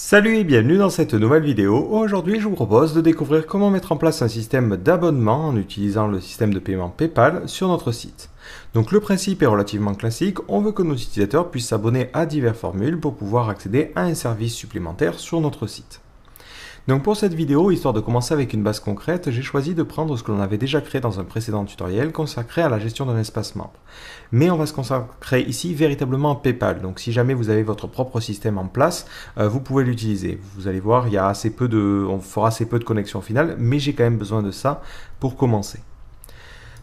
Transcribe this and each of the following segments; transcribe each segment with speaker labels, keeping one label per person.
Speaker 1: Salut et bienvenue dans cette nouvelle vidéo. Aujourd'hui, je vous propose de découvrir comment mettre en place un système d'abonnement en utilisant le système de paiement PayPal sur notre site. Donc le principe est relativement classique, on veut que nos utilisateurs puissent s'abonner à diverses formules pour pouvoir accéder à un service supplémentaire sur notre site. Donc pour cette vidéo, histoire de commencer avec une base concrète, j'ai choisi de prendre ce que l'on avait déjà créé dans un précédent tutoriel consacré à la gestion d'un espace membre. Mais on va se consacrer ici véritablement à PayPal. Donc si jamais vous avez votre propre système en place, vous pouvez l'utiliser. Vous allez voir, il y a on fera assez peu de connexions finales, mais j'ai quand même besoin de ça pour commencer.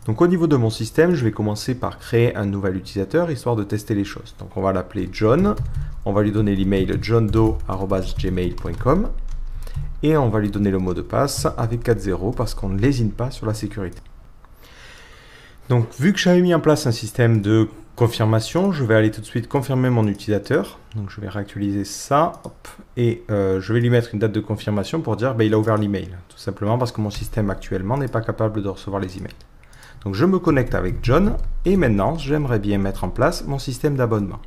Speaker 1: Donc au niveau de mon système, je vais commencer par créer un nouvel utilisateur, histoire de tester les choses. Donc on va l'appeler John, on va lui donner l'email johndoe@gmail.com. Et on va lui donner le mot de passe avec 4 0 parce qu'on ne lésine pas sur la sécurité. Donc vu que j'avais mis en place un système de confirmation, je vais aller tout de suite confirmer mon utilisateur. Donc je vais réactualiser ça, hop, et je vais lui mettre une date de confirmation pour dire il a ouvert l'email. Tout simplement parce que mon système actuellement n'est pas capable de recevoir les emails. Donc je me connecte avec John et maintenant j'aimerais bien mettre en place mon système d'abonnement.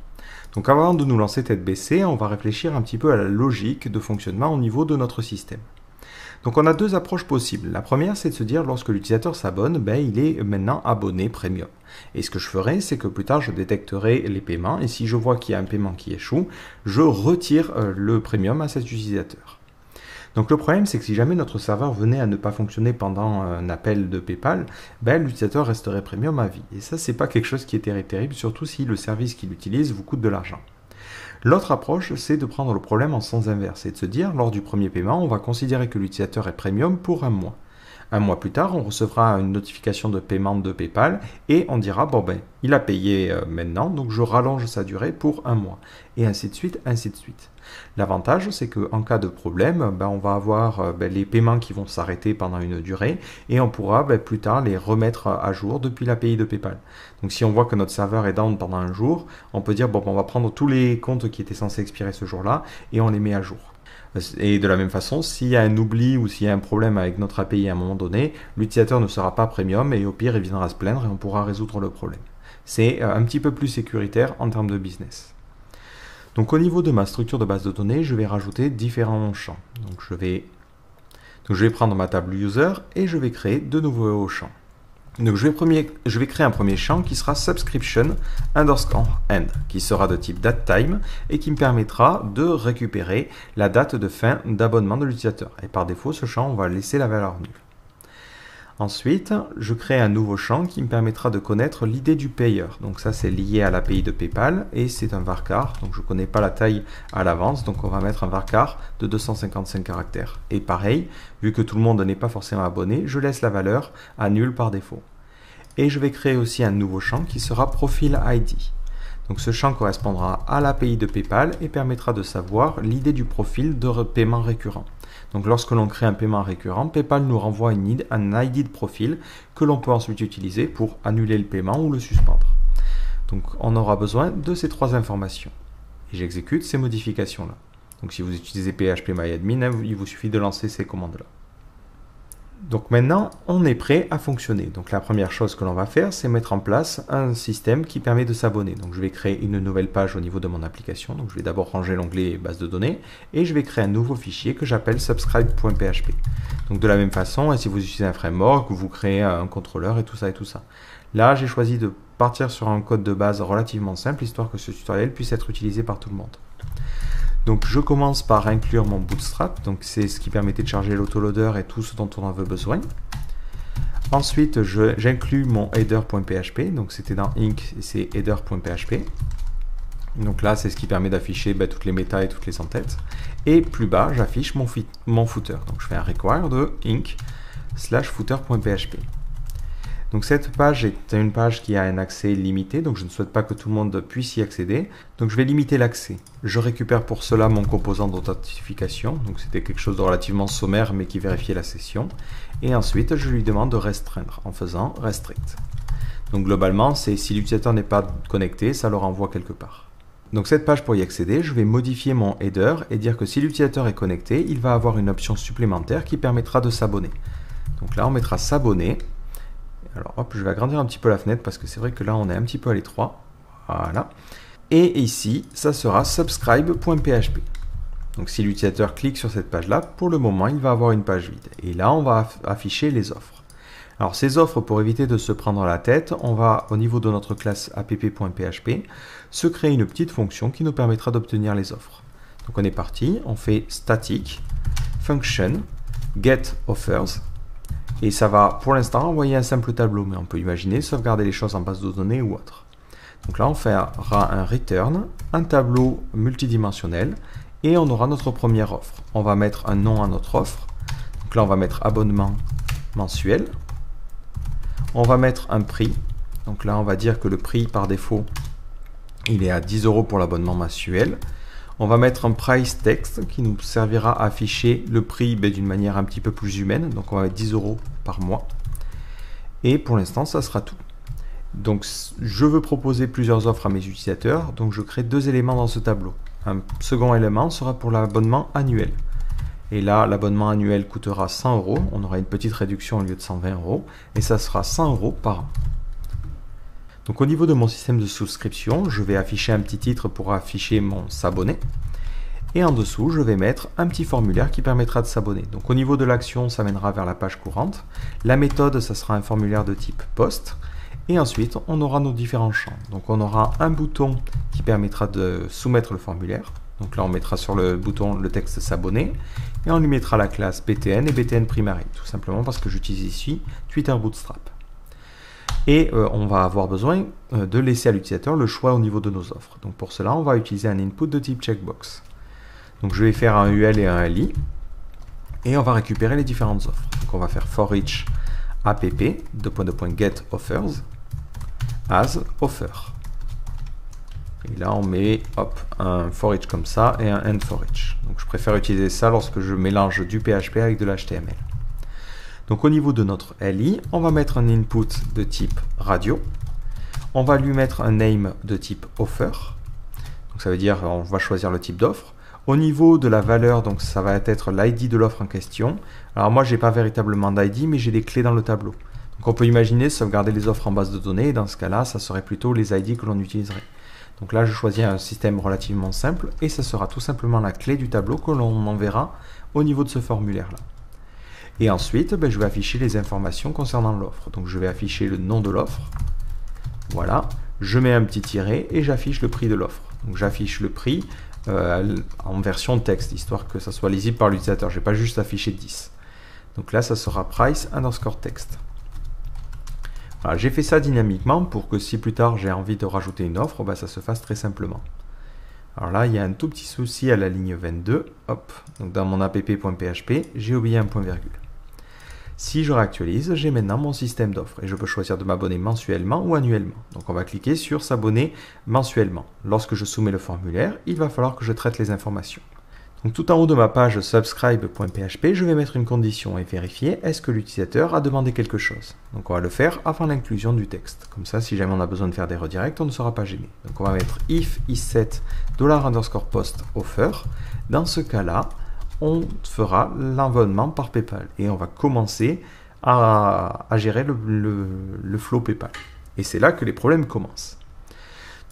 Speaker 1: Donc avant de nous lancer tête baissée, on va réfléchir un petit peu à la logique de fonctionnement au niveau de notre système. Donc on a deux approches possibles. La première, c'est de se dire lorsque l'utilisateur s'abonne, il est maintenant abonné premium. Et ce que je ferai, c'est que plus tard, je détecterai les paiements et si je vois qu'il y a un paiement qui échoue, je retire le premium à cet utilisateur. Donc le problème, c'est que si jamais notre serveur venait à ne pas fonctionner pendant un appel de PayPal, l'utilisateur resterait premium à vie. Et ça, c'est pas quelque chose qui est terrible, surtout si le service qu'il utilise vous coûte de l'argent. L'autre approche, c'est de prendre le problème en sens inverse et de se dire, lors du premier paiement, on va considérer que l'utilisateur est premium pour un mois. Un mois plus tard, on recevra une notification de paiement de PayPal et on dira, il a payé maintenant, donc je rallonge sa durée pour un mois. Et ainsi de suite, ainsi de suite. L'avantage, c'est qu'en cas de problème, on va avoir les paiements qui vont s'arrêter pendant une durée et on pourra plus tard les remettre à jour depuis l'API de PayPal. Donc si on voit que notre serveur est down pendant un jour, on peut dire, on va prendre tous les comptes qui étaient censés expirer ce jour-là et on les met à jour. Et de la même façon, s'il y a un oubli ou s'il y a un problème avec notre API à un moment donné, l'utilisateur ne sera pas premium et au pire, il viendra se plaindre et on pourra résoudre le problème. C'est un petit peu plus sécuritaire en termes de business. Donc au niveau de ma structure de base de données, je vais rajouter différents champs. Donc je vais prendre ma table user et je vais créer de nouveaux champs. Donc je vais créer un premier champ qui sera subscription_end, qui sera de type datetime et qui me permettra de récupérer la date de fin d'abonnement de l'utilisateur. Et par défaut, ce champ, on va laisser la valeur nulle. Ensuite, je crée un nouveau champ qui me permettra de connaître l'ID du payeur. Donc ça, c'est lié à l'API de PayPal et c'est un varchar. Donc je ne connais pas la taille à l'avance, donc on va mettre un varchar de 255 caractères. Et pareil, vu que tout le monde n'est pas forcément abonné, je laisse la valeur à nul par défaut. Et je vais créer aussi un nouveau champ qui sera profil ID. Donc ce champ correspondra à l'API de PayPal et permettra de savoir l'ID du profil de paiement récurrent. Donc lorsque l'on crée un paiement récurrent, PayPal nous renvoie un ID de profil que l'on peut ensuite utiliser pour annuler le paiement ou le suspendre. Donc on aura besoin de ces trois informations. Et j'exécute ces modifications-là. Donc si vous utilisez phpMyAdmin, il vous suffit de lancer ces commandes-là. Donc maintenant, on est prêt à fonctionner. Donc la première chose que l'on va faire, c'est mettre en place un système qui permet de s'abonner. Donc je vais créer une nouvelle page au niveau de mon application. Donc je vais d'abord ranger l'onglet base de données et je vais créer un nouveau fichier que j'appelle subscribe.php. Donc de la même façon, si vous utilisez un framework, vous créez un contrôleur et tout ça et tout ça. Là, j'ai choisi de partir sur un code de base relativement simple, histoire que ce tutoriel puisse être utilisé par tout le monde. Donc je commence par inclure mon bootstrap, donc c'est ce qui permettait de charger l'autoloader et tout ce dont on en veut besoin. Ensuite, j'inclus mon header.php, donc c'était dans inc et c'est header.php. Donc là, c'est ce qui permet d'afficher toutes les méta et toutes les entêtes. Et plus bas, j'affiche mon footer. Donc je fais un require de inc/footer.php. Donc cette page est une page qui a un accès limité, donc je ne souhaite pas que tout le monde puisse y accéder. Donc je vais limiter l'accès. Je récupère pour cela mon composant d'authentification, donc c'était quelque chose de relativement sommaire mais qui vérifiait la session. Et ensuite je lui demande de restreindre en faisant restrict. Donc globalement, c'est si l'utilisateur n'est pas connecté, ça le renvoie quelque part. Donc cette page, pour y accéder, je vais modifier mon header et dire que si l'utilisateur est connecté, il va avoir une option supplémentaire qui permettra de s'abonner. Donc là on mettra s'abonner. Alors hop, je vais agrandir un petit peu la fenêtre parce que c'est vrai que là on est un petit peu à l'étroit. Voilà. Et ici, ça sera subscribe.php. Donc si l'utilisateur clique sur cette page-là, pour le moment, il va avoir une page vide. Et là, on va afficher les offres. Alors ces offres, pour éviter de se prendre la tête, on va, au niveau de notre classe app.php, se créer une petite fonction qui nous permettra d'obtenir les offres. Donc on est parti, on fait static function get offers. Et ça va, pour l'instant, envoyer un simple tableau, mais on peut imaginer sauvegarder les choses en base de données ou autre. Donc là, on fera un return, un tableau multidimensionnel, et on aura notre première offre. On va mettre un nom à notre offre. Donc là, on va mettre abonnement mensuel. On va mettre un prix. Donc là, on va dire que le prix, par défaut, il est à 10 € pour l'abonnement mensuel. On va mettre un price text qui nous servira à afficher le prix d'une manière un petit peu plus humaine. Donc on va mettre 10 € par mois. Et pour l'instant, ça sera tout. Donc je veux proposer plusieurs offres à mes utilisateurs. Donc je crée 2 éléments dans ce tableau. Un second élément sera pour l'abonnement annuel. Et là, l'abonnement annuel coûtera 100 €. On aura une petite réduction au lieu de 120 €. Et ça sera 100 € par an. Donc au niveau de mon système de souscription, je vais afficher un petit titre pour afficher mon s'abonner. Et en dessous, je vais mettre un petit formulaire qui permettra de s'abonner. Donc au niveau de l'action, ça mènera vers la page courante. La méthode, ça sera un formulaire de type post. Et ensuite, on aura nos différents champs. Donc on aura un bouton qui permettra de soumettre le formulaire. Donc là, on mettra sur le bouton le texte s'abonner. Et on lui mettra la classe BTN et BTN Primary. Tout simplement parce que j'utilise ici Twitter Bootstrap. Et on va avoir besoin de laisser à l'utilisateur le choix au niveau de nos offres. Donc pour cela, on va utiliser un input de type checkbox. Donc je vais faire un UL et un LI. Et on va récupérer les différentes offres. Donc on va faire for each app, get offers, as offer. Et là, on met un for each comme ça et un end for each. Donc je préfère utiliser ça lorsque je mélange du PHP avec de l'HTML. Donc au niveau de notre LI, on va mettre un input de type radio. On va lui mettre un name de type offer. Donc ça veut dire on va choisir le type d'offre. Au niveau de la valeur, donc ça va être l'ID de l'offre en question. Alors moi, j'ai pas véritablement d'ID, mais j'ai des clés dans le tableau. Donc on peut imaginer sauvegarder les offres en base de données. Et dans ce cas-là, ça serait plutôt les ID que l'on utiliserait. Donc là, je choisis un système relativement simple et ça sera tout simplement la clé du tableau que l'on enverra au niveau de ce formulaire-là. Et ensuite, je vais afficher les informations concernant l'offre. Donc je vais afficher le nom de l'offre. Voilà. Je mets un petit tiret et j'affiche le prix de l'offre. Donc j'affiche le prix en version texte, histoire que ça soit lisible par l'utilisateur. Je n'ai pas juste affiché 10. Donc là, ça sera price _ text. Voilà, j'ai fait ça dynamiquement pour que si plus tard j'ai envie de rajouter une offre, ça se fasse très simplement. Alors là, il y a un tout petit souci à la ligne 22. Hop, donc dans mon app.php, j'ai oublié un point virgule. Si je réactualise, j'ai maintenant mon système d'offres et je peux choisir de m'abonner mensuellement ou annuellement. Donc on va cliquer sur s'abonner mensuellement. Lorsque je soumets le formulaire, il va falloir que je traite les informations. Donc tout en haut de ma page subscribe.php, je vais mettre une condition et vérifier est-ce que l'utilisateur a demandé quelque chose. Donc on va le faire avant l'inclusion du texte. Comme ça, si jamais on a besoin de faire des redirects, on ne sera pas gêné. Donc on va mettre if isSet $_post offer. Dans ce cas-là, on fera l'environnement par PayPal et on va commencer à gérer le flow PayPal. Et c'est là que les problèmes commencent.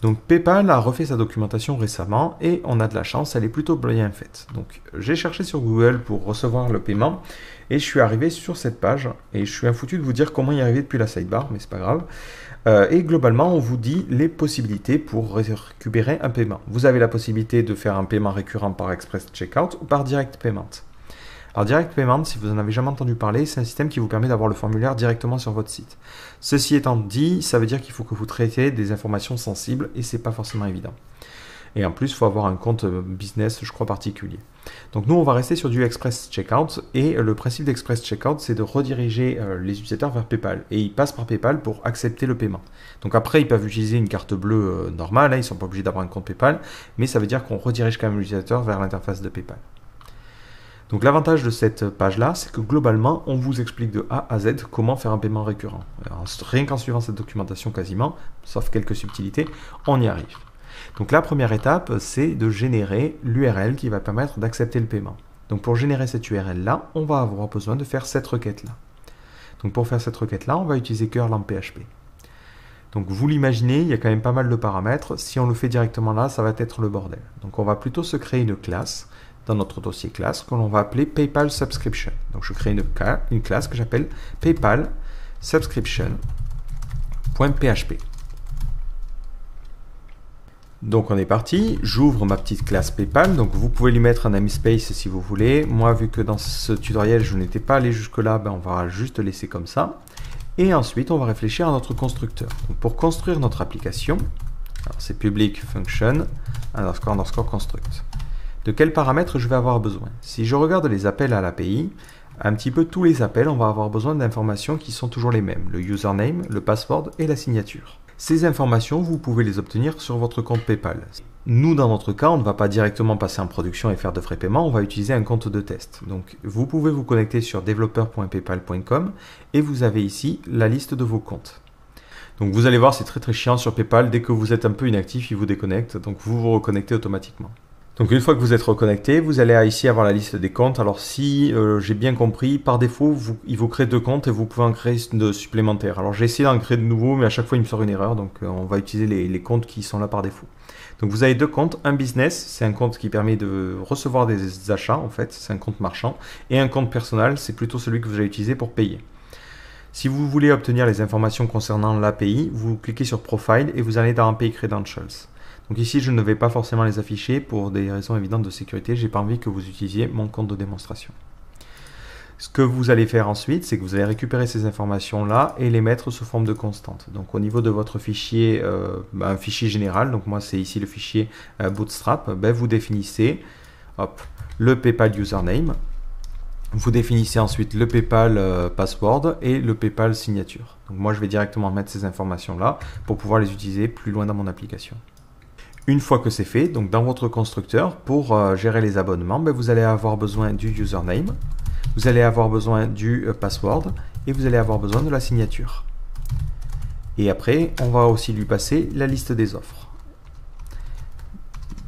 Speaker 1: Donc PayPal a refait sa documentation récemment et on a de la chance, elle est plutôt bien faite. Donc j'ai cherché sur Google pour recevoir le paiement et je suis arrivé sur cette page et je suis infoutu de vous dire comment y arriver depuis la sidebar, mais c'est pas grave. Et globalement, on vous dit les possibilités pour récupérer un paiement. Vous avez la possibilité de faire un paiement récurrent par Express Checkout ou par Direct Payment. Alors Direct Payment, si vous n'en avez jamais entendu parler, c'est un système qui vous permet d'avoir le formulaire directement sur votre site. Ceci étant dit, ça veut dire qu'il faut que vous traitiez des informations sensibles et c'est pas forcément évident. Et en plus, il faut avoir un compte business, je crois, particulier. Donc nous, on va rester sur du Express Checkout et le principe d'Express Checkout, c'est de rediriger les utilisateurs vers PayPal. Et ils passent par PayPal pour accepter le paiement. Donc après, ils peuvent utiliser une carte bleue normale, ils ne sont pas obligés d'avoir un compte PayPal, mais ça veut dire qu'on redirige quand même l'utilisateur vers l'interface de PayPal. Donc l'avantage de cette page-là, c'est que globalement, on vous explique de A à Z comment faire un paiement récurrent. Alors, rien qu'en suivant cette documentation quasiment, sauf quelques subtilités, on y arrive. Donc la première étape, c'est de générer l'URL qui va permettre d'accepter le paiement. Donc pour générer cette URL-là, on va avoir besoin de faire cette requête-là. Donc pour faire cette requête-là, on va utiliser curl en PHP. Donc vous l'imaginez, il y a quand même pas mal de paramètres. Si on le fait directement là, ça va être le bordel. Donc on va plutôt se créer une classe dans notre dossier classe que l'on va appeler PayPal Subscription. Donc je crée une classe que j'appelle PayPal Subscription.php. Donc on est parti, j'ouvre ma petite classe PayPal, donc vous pouvez lui mettre un namespace si vous voulez. Moi, vu que dans ce tutoriel je n'étais pas allé jusque là, on va juste laisser comme ça. Et ensuite on va réfléchir à notre constructeur. Donc, pour construire notre application, c'est public function underscore construct. De quels paramètres je vais avoir besoin? Si je regarde les appels à l'API, un petit peu tous les appels, on va avoir besoin d'informations qui sont toujours les mêmes, le username, le password et la signature. Ces informations, vous pouvez les obtenir sur votre compte PayPal. Nous, dans notre cas, on ne va pas directement passer en production et faire de frais paiement, on va utiliser un compte de test. Donc, vous pouvez vous connecter sur developer.paypal.com et vous avez ici la liste de vos comptes. Donc, vous allez voir, c'est très chiant sur PayPal. Dès que vous êtes un peu inactif, il vous déconnecte, donc vous vous reconnectez automatiquement. Donc une fois que vous êtes reconnecté, vous allez ici avoir la liste des comptes. Alors si j'ai bien compris, par défaut, il vous crée 2 comptes et vous pouvez en créer de supplémentaires. Alors j'ai essayé d'en créer de nouveaux, mais à chaque fois il me sort une erreur. Donc on va utiliser les comptes qui sont là par défaut. Donc vous avez 2 comptes. Un business, c'est un compte qui permet de recevoir des achats en fait, c'est un compte marchand. Et un compte personnel, c'est plutôt celui que vous allez utiliser pour payer. Si vous voulez obtenir les informations concernant l'API, vous cliquez sur Profile et vous allez dans API Credentials. Donc ici, je ne vais pas forcément les afficher pour des raisons évidentes de sécurité. Je n'ai pas envie que vous utilisiez mon compte de démonstration. Ce que vous allez faire ensuite, c'est que vous allez récupérer ces informations-là et les mettre sous forme de constante. Donc au niveau de votre fichier, un fichier général, donc moi c'est ici le fichier Bootstrap, vous définissez le PayPal username. Vous définissez ensuite le PayPal password et le PayPal signature. Donc moi je vais directement mettre ces informations-là pour pouvoir les utiliser plus loin dans mon application. Une fois que c'est fait, donc dans votre constructeur, pour gérer les abonnements, vous allez avoir besoin du username, vous allez avoir besoin du password et vous allez avoir besoin de la signature. Et après, on va aussi lui passer la liste des offres.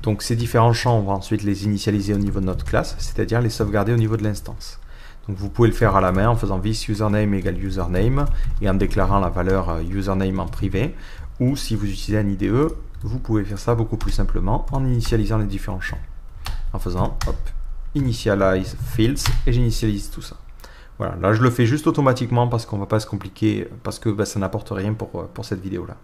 Speaker 1: Donc ces différents champs, on va ensuite les initialiser au niveau de notre classe, c'est-à-dire les sauvegarder au niveau de l'instance. Donc vous pouvez le faire à la main en faisant this username égale username et en déclarant la valeur username en privé, ou si vous utilisez un IDE, vous pouvez faire ça beaucoup plus simplement en initialisant les différents champs. En faisant initialize fields et j'initialise tout ça. Voilà, là je le fais juste automatiquement parce qu'on ne va pas se compliquer, parce que ça n'apporte rien pour cette vidéo-là.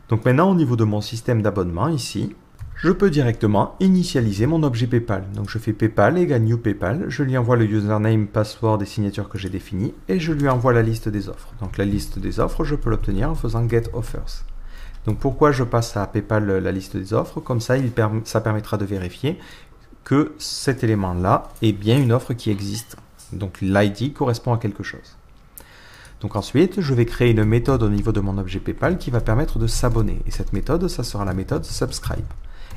Speaker 1: Donc maintenant au niveau de mon système d'abonnement ici, je peux directement initialiser mon objet PayPal. Donc je fais PayPal égale new PayPal, je lui envoie le username, password et signature que j'ai défini et je lui envoie la liste des offres. Donc la liste des offres, je peux l'obtenir en faisant get offers. Donc pourquoi je passe à PayPal la liste des offres? Comme ça, ça permettra de vérifier que cet élément-là est bien une offre qui existe. Donc l'ID correspond à quelque chose. Donc ensuite, je vais créer une méthode au niveau de mon objet PayPal qui va permettre de s'abonner. Et cette méthode, ça sera la méthode subscribe.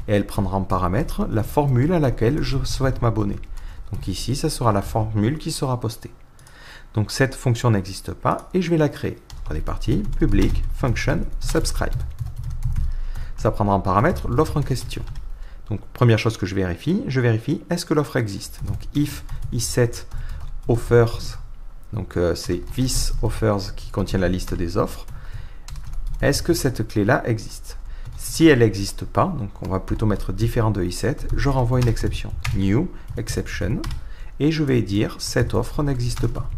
Speaker 1: Et elle prendra en paramètre la formule à laquelle je souhaite m'abonner. Donc ici, ça sera la formule qui sera postée. Donc cette fonction n'existe pas et je vais la créer. On est parti, public function subscribe. Ça prendra en paramètre l'offre en question. Donc première chose que je vérifie est-ce que l'offre existe. Donc if isEt offers, donc c'est this offers qui contient la liste des offres. Est-ce que cette clé-là existe? Si elle n'existe pas, donc on va plutôt mettre différent de isEt, je renvoie une exception, new exception, et je vais dire cette offre n'existe pas.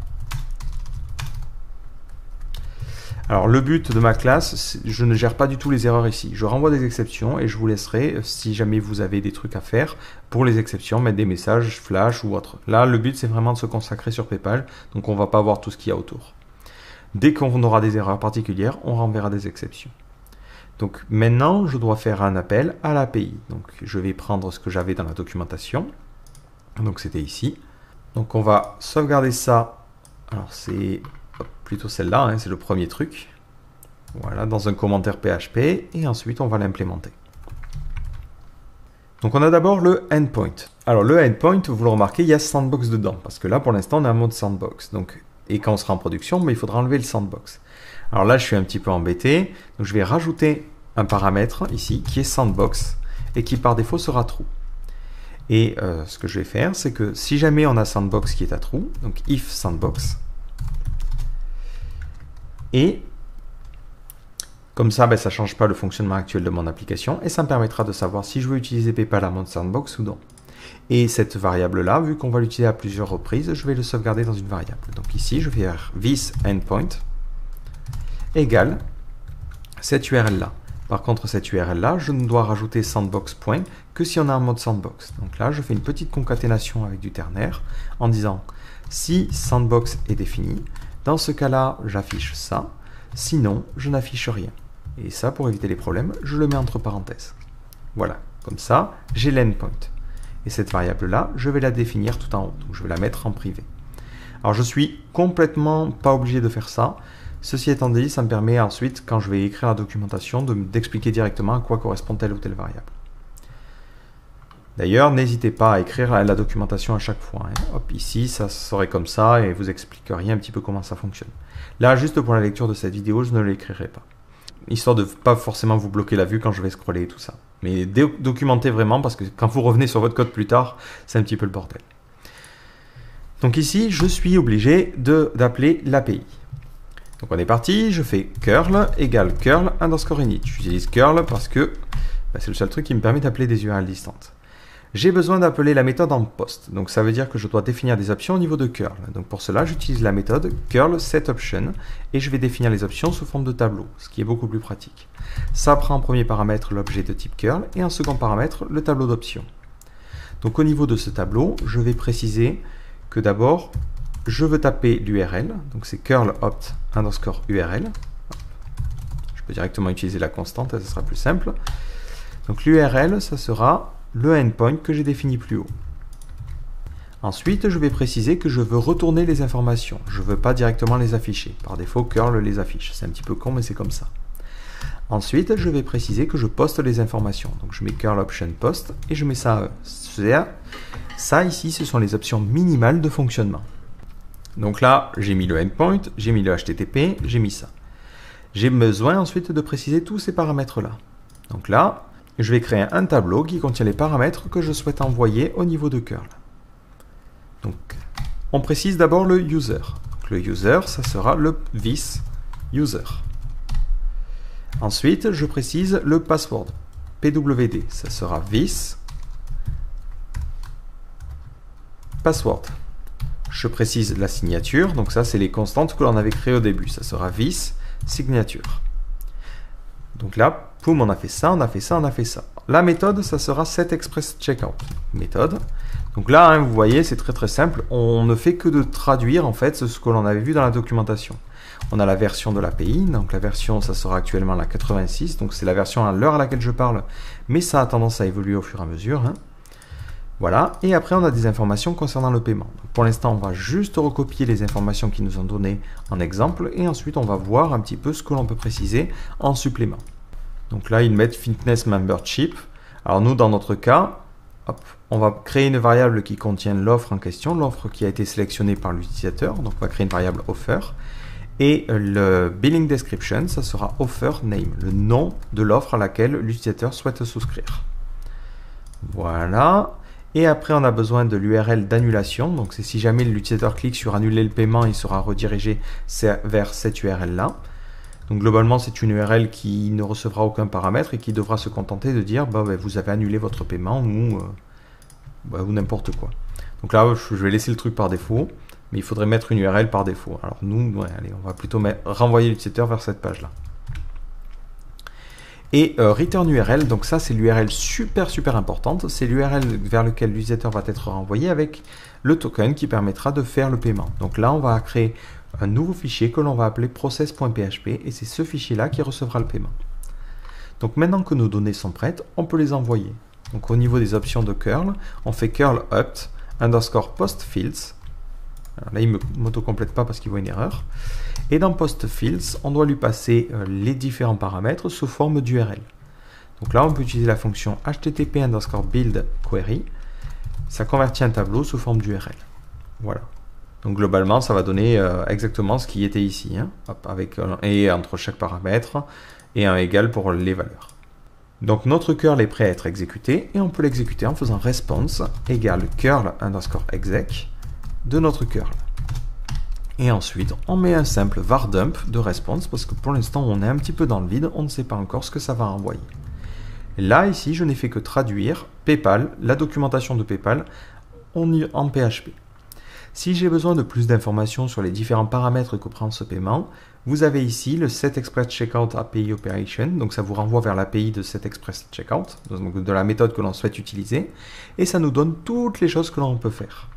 Speaker 1: Alors le but de ma classe, je ne gère pas du tout les erreurs ici. Je renvoie des exceptions et je vous laisserai, si jamais vous avez des trucs à faire, pour les exceptions, mettre des messages flash ou autre. Là, le but c'est vraiment de se consacrer sur PayPal, donc on ne va pas voir tout ce qu'il y a autour. Dès qu'on aura des erreurs particulières, on renverra des exceptions. Donc maintenant, je dois faire un appel à l'API. Donc je vais prendre ce que j'avais dans la documentation. Donc c'était ici. Donc on va sauvegarder ça. Alors c'est plutôt celle-là, c'est le premier truc. Voilà, dans un commentaire PHP. Et ensuite, on va l'implémenter. Donc on a d'abord le endpoint. Alors le endpoint, vous le remarquez, il y a sandbox dedans. Parce que là, pour l'instant, on a un mode sandbox. Donc, et quand on sera en production, il faudra enlever le sandbox. Alors là, je suis un petit peu embêté. Donc je vais rajouter un paramètre ici qui est sandbox et qui par défaut sera true. Et ce que je vais faire, c'est que si jamais on a sandbox qui est à true, donc if sandbox, et comme ça, ça ne change pas le fonctionnement actuel de mon application et ça me permettra de savoir si je veux utiliser PayPal en mode sandbox ou non. Et cette variable-là, vu qu'on va l'utiliser à plusieurs reprises, je vais le sauvegarder dans une variable. Donc ici, je vais faire this endpoint égale cette URL-là. Par contre, cette URL-là, je ne dois rajouter sandbox point que si on a un mode sandbox. Donc là, je fais une petite concaténation avec du ternaire en disant si sandbox est défini, dans ce cas-là, j'affiche ça. Sinon, je n'affiche rien. Et ça, pour éviter les problèmes, je le mets entre parenthèses. Voilà, comme ça, j'ai l'endpoint. Et cette variable-là, je vais la définir tout en haut. Donc, je vais la mettre en privé. Alors, je suis complètement pas obligé de faire ça. Ceci étant dit, ça me permet ensuite, quand je vais écrire la documentation, d'expliquer directement à quoi correspond telle ou telle variable. D'ailleurs, n'hésitez pas à écrire la documentation à chaque fois. Hop, ici, ça serait comme ça et vous expliqueriez un petit peu comment ça fonctionne. Là, juste pour la lecture de cette vidéo, je ne l'écrirai pas. Histoire de ne pas forcément vous bloquer la vue quand je vais scroller et tout ça. Mais documentez vraiment parce que quand vous revenez sur votre code plus tard, c'est un petit peu le bordel. Donc ici, je suis obligé d'appeler l'API. Donc on est parti, je fais curl égale curl underscore init. J'utilise curl parce que c'est le seul truc qui me permet d'appeler des URL distantes. J'ai besoin d'appeler la méthode en post. Donc ça veut dire que je dois définir des options au niveau de curl. Donc pour cela, j'utilise la méthode curl setOption et je vais définir les options sous forme de tableau, ce qui est beaucoup plus pratique. Ça prend en premier paramètre l'objet de type curl et en second paramètre le tableau d'options. Donc au niveau de ce tableau, je vais préciser que d'abord, je veux taper l'URL. Donc c'est curl opt underscore URL. Je peux directement utiliser la constante, ça sera plus simple. Donc l'URL, ça sera le endpoint que j'ai défini plus haut. Ensuite, je vais préciser que je veux retourner les informations. Je ne veux pas directement les afficher. Par défaut, curl les affiche. C'est un petit peu con, mais c'est comme ça. Ensuite, je vais préciser que je poste les informations. Donc, je mets curl option post et je mets ça à ça ici, ce sont les options minimales de fonctionnement. Donc là, j'ai mis le endpoint, j'ai mis le HTTP, j'ai mis ça. J'ai besoin ensuite de préciser tous ces paramètres-là. Donc là, je vais créer un tableau qui contient les paramètres que je souhaite envoyer au niveau de curl. Donc, on précise d'abord le user. Donc, le user, ça sera le this user. Ensuite, je précise le password. PWD, ça sera this password. Je précise la signature. Donc ça, c'est les constantes que l'on avait créées au début. Ça sera this signature. Donc là, poum, on a fait ça, on a fait ça, on a fait ça. La méthode, ça sera setExpressCheckout. Méthode. Donc là, hein, vous voyez, c'est très très simple. On ne fait que de traduire en fait ce que l'on avait vu dans la documentation. On a la version de l'API. Donc la version, ça sera actuellement la 86. Donc c'est la version à l'heure à laquelle je parle. Mais ça a tendance à évoluer au fur et à mesure. Hein. Voilà. Et après, on a des informations concernant le paiement. Donc, pour l'instant, on va juste recopier les informations qu'ils nous ont données en exemple. Et ensuite, on va voir un petit peu ce que l'on peut préciser en supplément. Donc là, ils mettent Fitness Membership. Alors nous, dans notre cas, hop, on va créer une variable qui contient l'offre en question, l'offre qui a été sélectionnée par l'utilisateur. Donc on va créer une variable offer. Et le billing description, ça sera offer name, le nom de l'offre à laquelle l'utilisateur souhaite souscrire. Voilà. Et après, on a besoin de l'URL d'annulation. Donc c'est si jamais l'utilisateur clique sur annuler le paiement, il sera redirigé vers cette URL-là. Donc globalement, c'est une URL qui ne recevra aucun paramètre et qui devra se contenter de dire vous avez annulé votre paiement ou n'importe quoi. Donc là, je vais laisser le truc par défaut, mais il faudrait mettre une URL par défaut. Alors nous, allez, on va plutôt renvoyer l'utilisateur vers cette page-là. Et return URL, donc ça c'est l'URL super importante, c'est l'URL vers lequel l'utilisateur va être renvoyé avec le token qui permettra de faire le paiement. Donc là, on va créer un nouveau fichier que l'on va appeler process.php et c'est ce fichier-là qui recevra le paiement. Donc maintenant que nos données sont prêtes, on peut les envoyer. Donc au niveau des options de curl, on fait curl opt underscore post fields. Alors là, il ne m'auto-complète pas parce qu'il voit une erreur. Et dans post fields, on doit lui passer les différents paramètres sous forme d'URL. Donc là, on peut utiliser la fonction http underscore build query. Ça convertit un tableau sous forme d'URL. Voilà. Donc globalement, ça va donner exactement ce qui était ici, hein, hop, avec et entre chaque paramètre et un égal pour les valeurs. Donc notre curl est prêt à être exécuté et on peut l'exécuter en faisant response égale curl underscore exec de notre curl. Et ensuite, on met un simple var dump de response parce que pour l'instant, on est un petit peu dans le vide, on ne sait pas encore ce que ça va renvoyer. Là, ici, je n'ai fait que traduire PayPal, la documentation de PayPal en PHP. Si j'ai besoin de plus d'informations sur les différents paramètres que prend ce paiement, vous avez ici le setExpressCheckout API Operation, donc ça vous renvoie vers l'API de setExpressCheckout, donc de la méthode que l'on souhaite utiliser, et ça nous donne toutes les choses que l'on peut faire.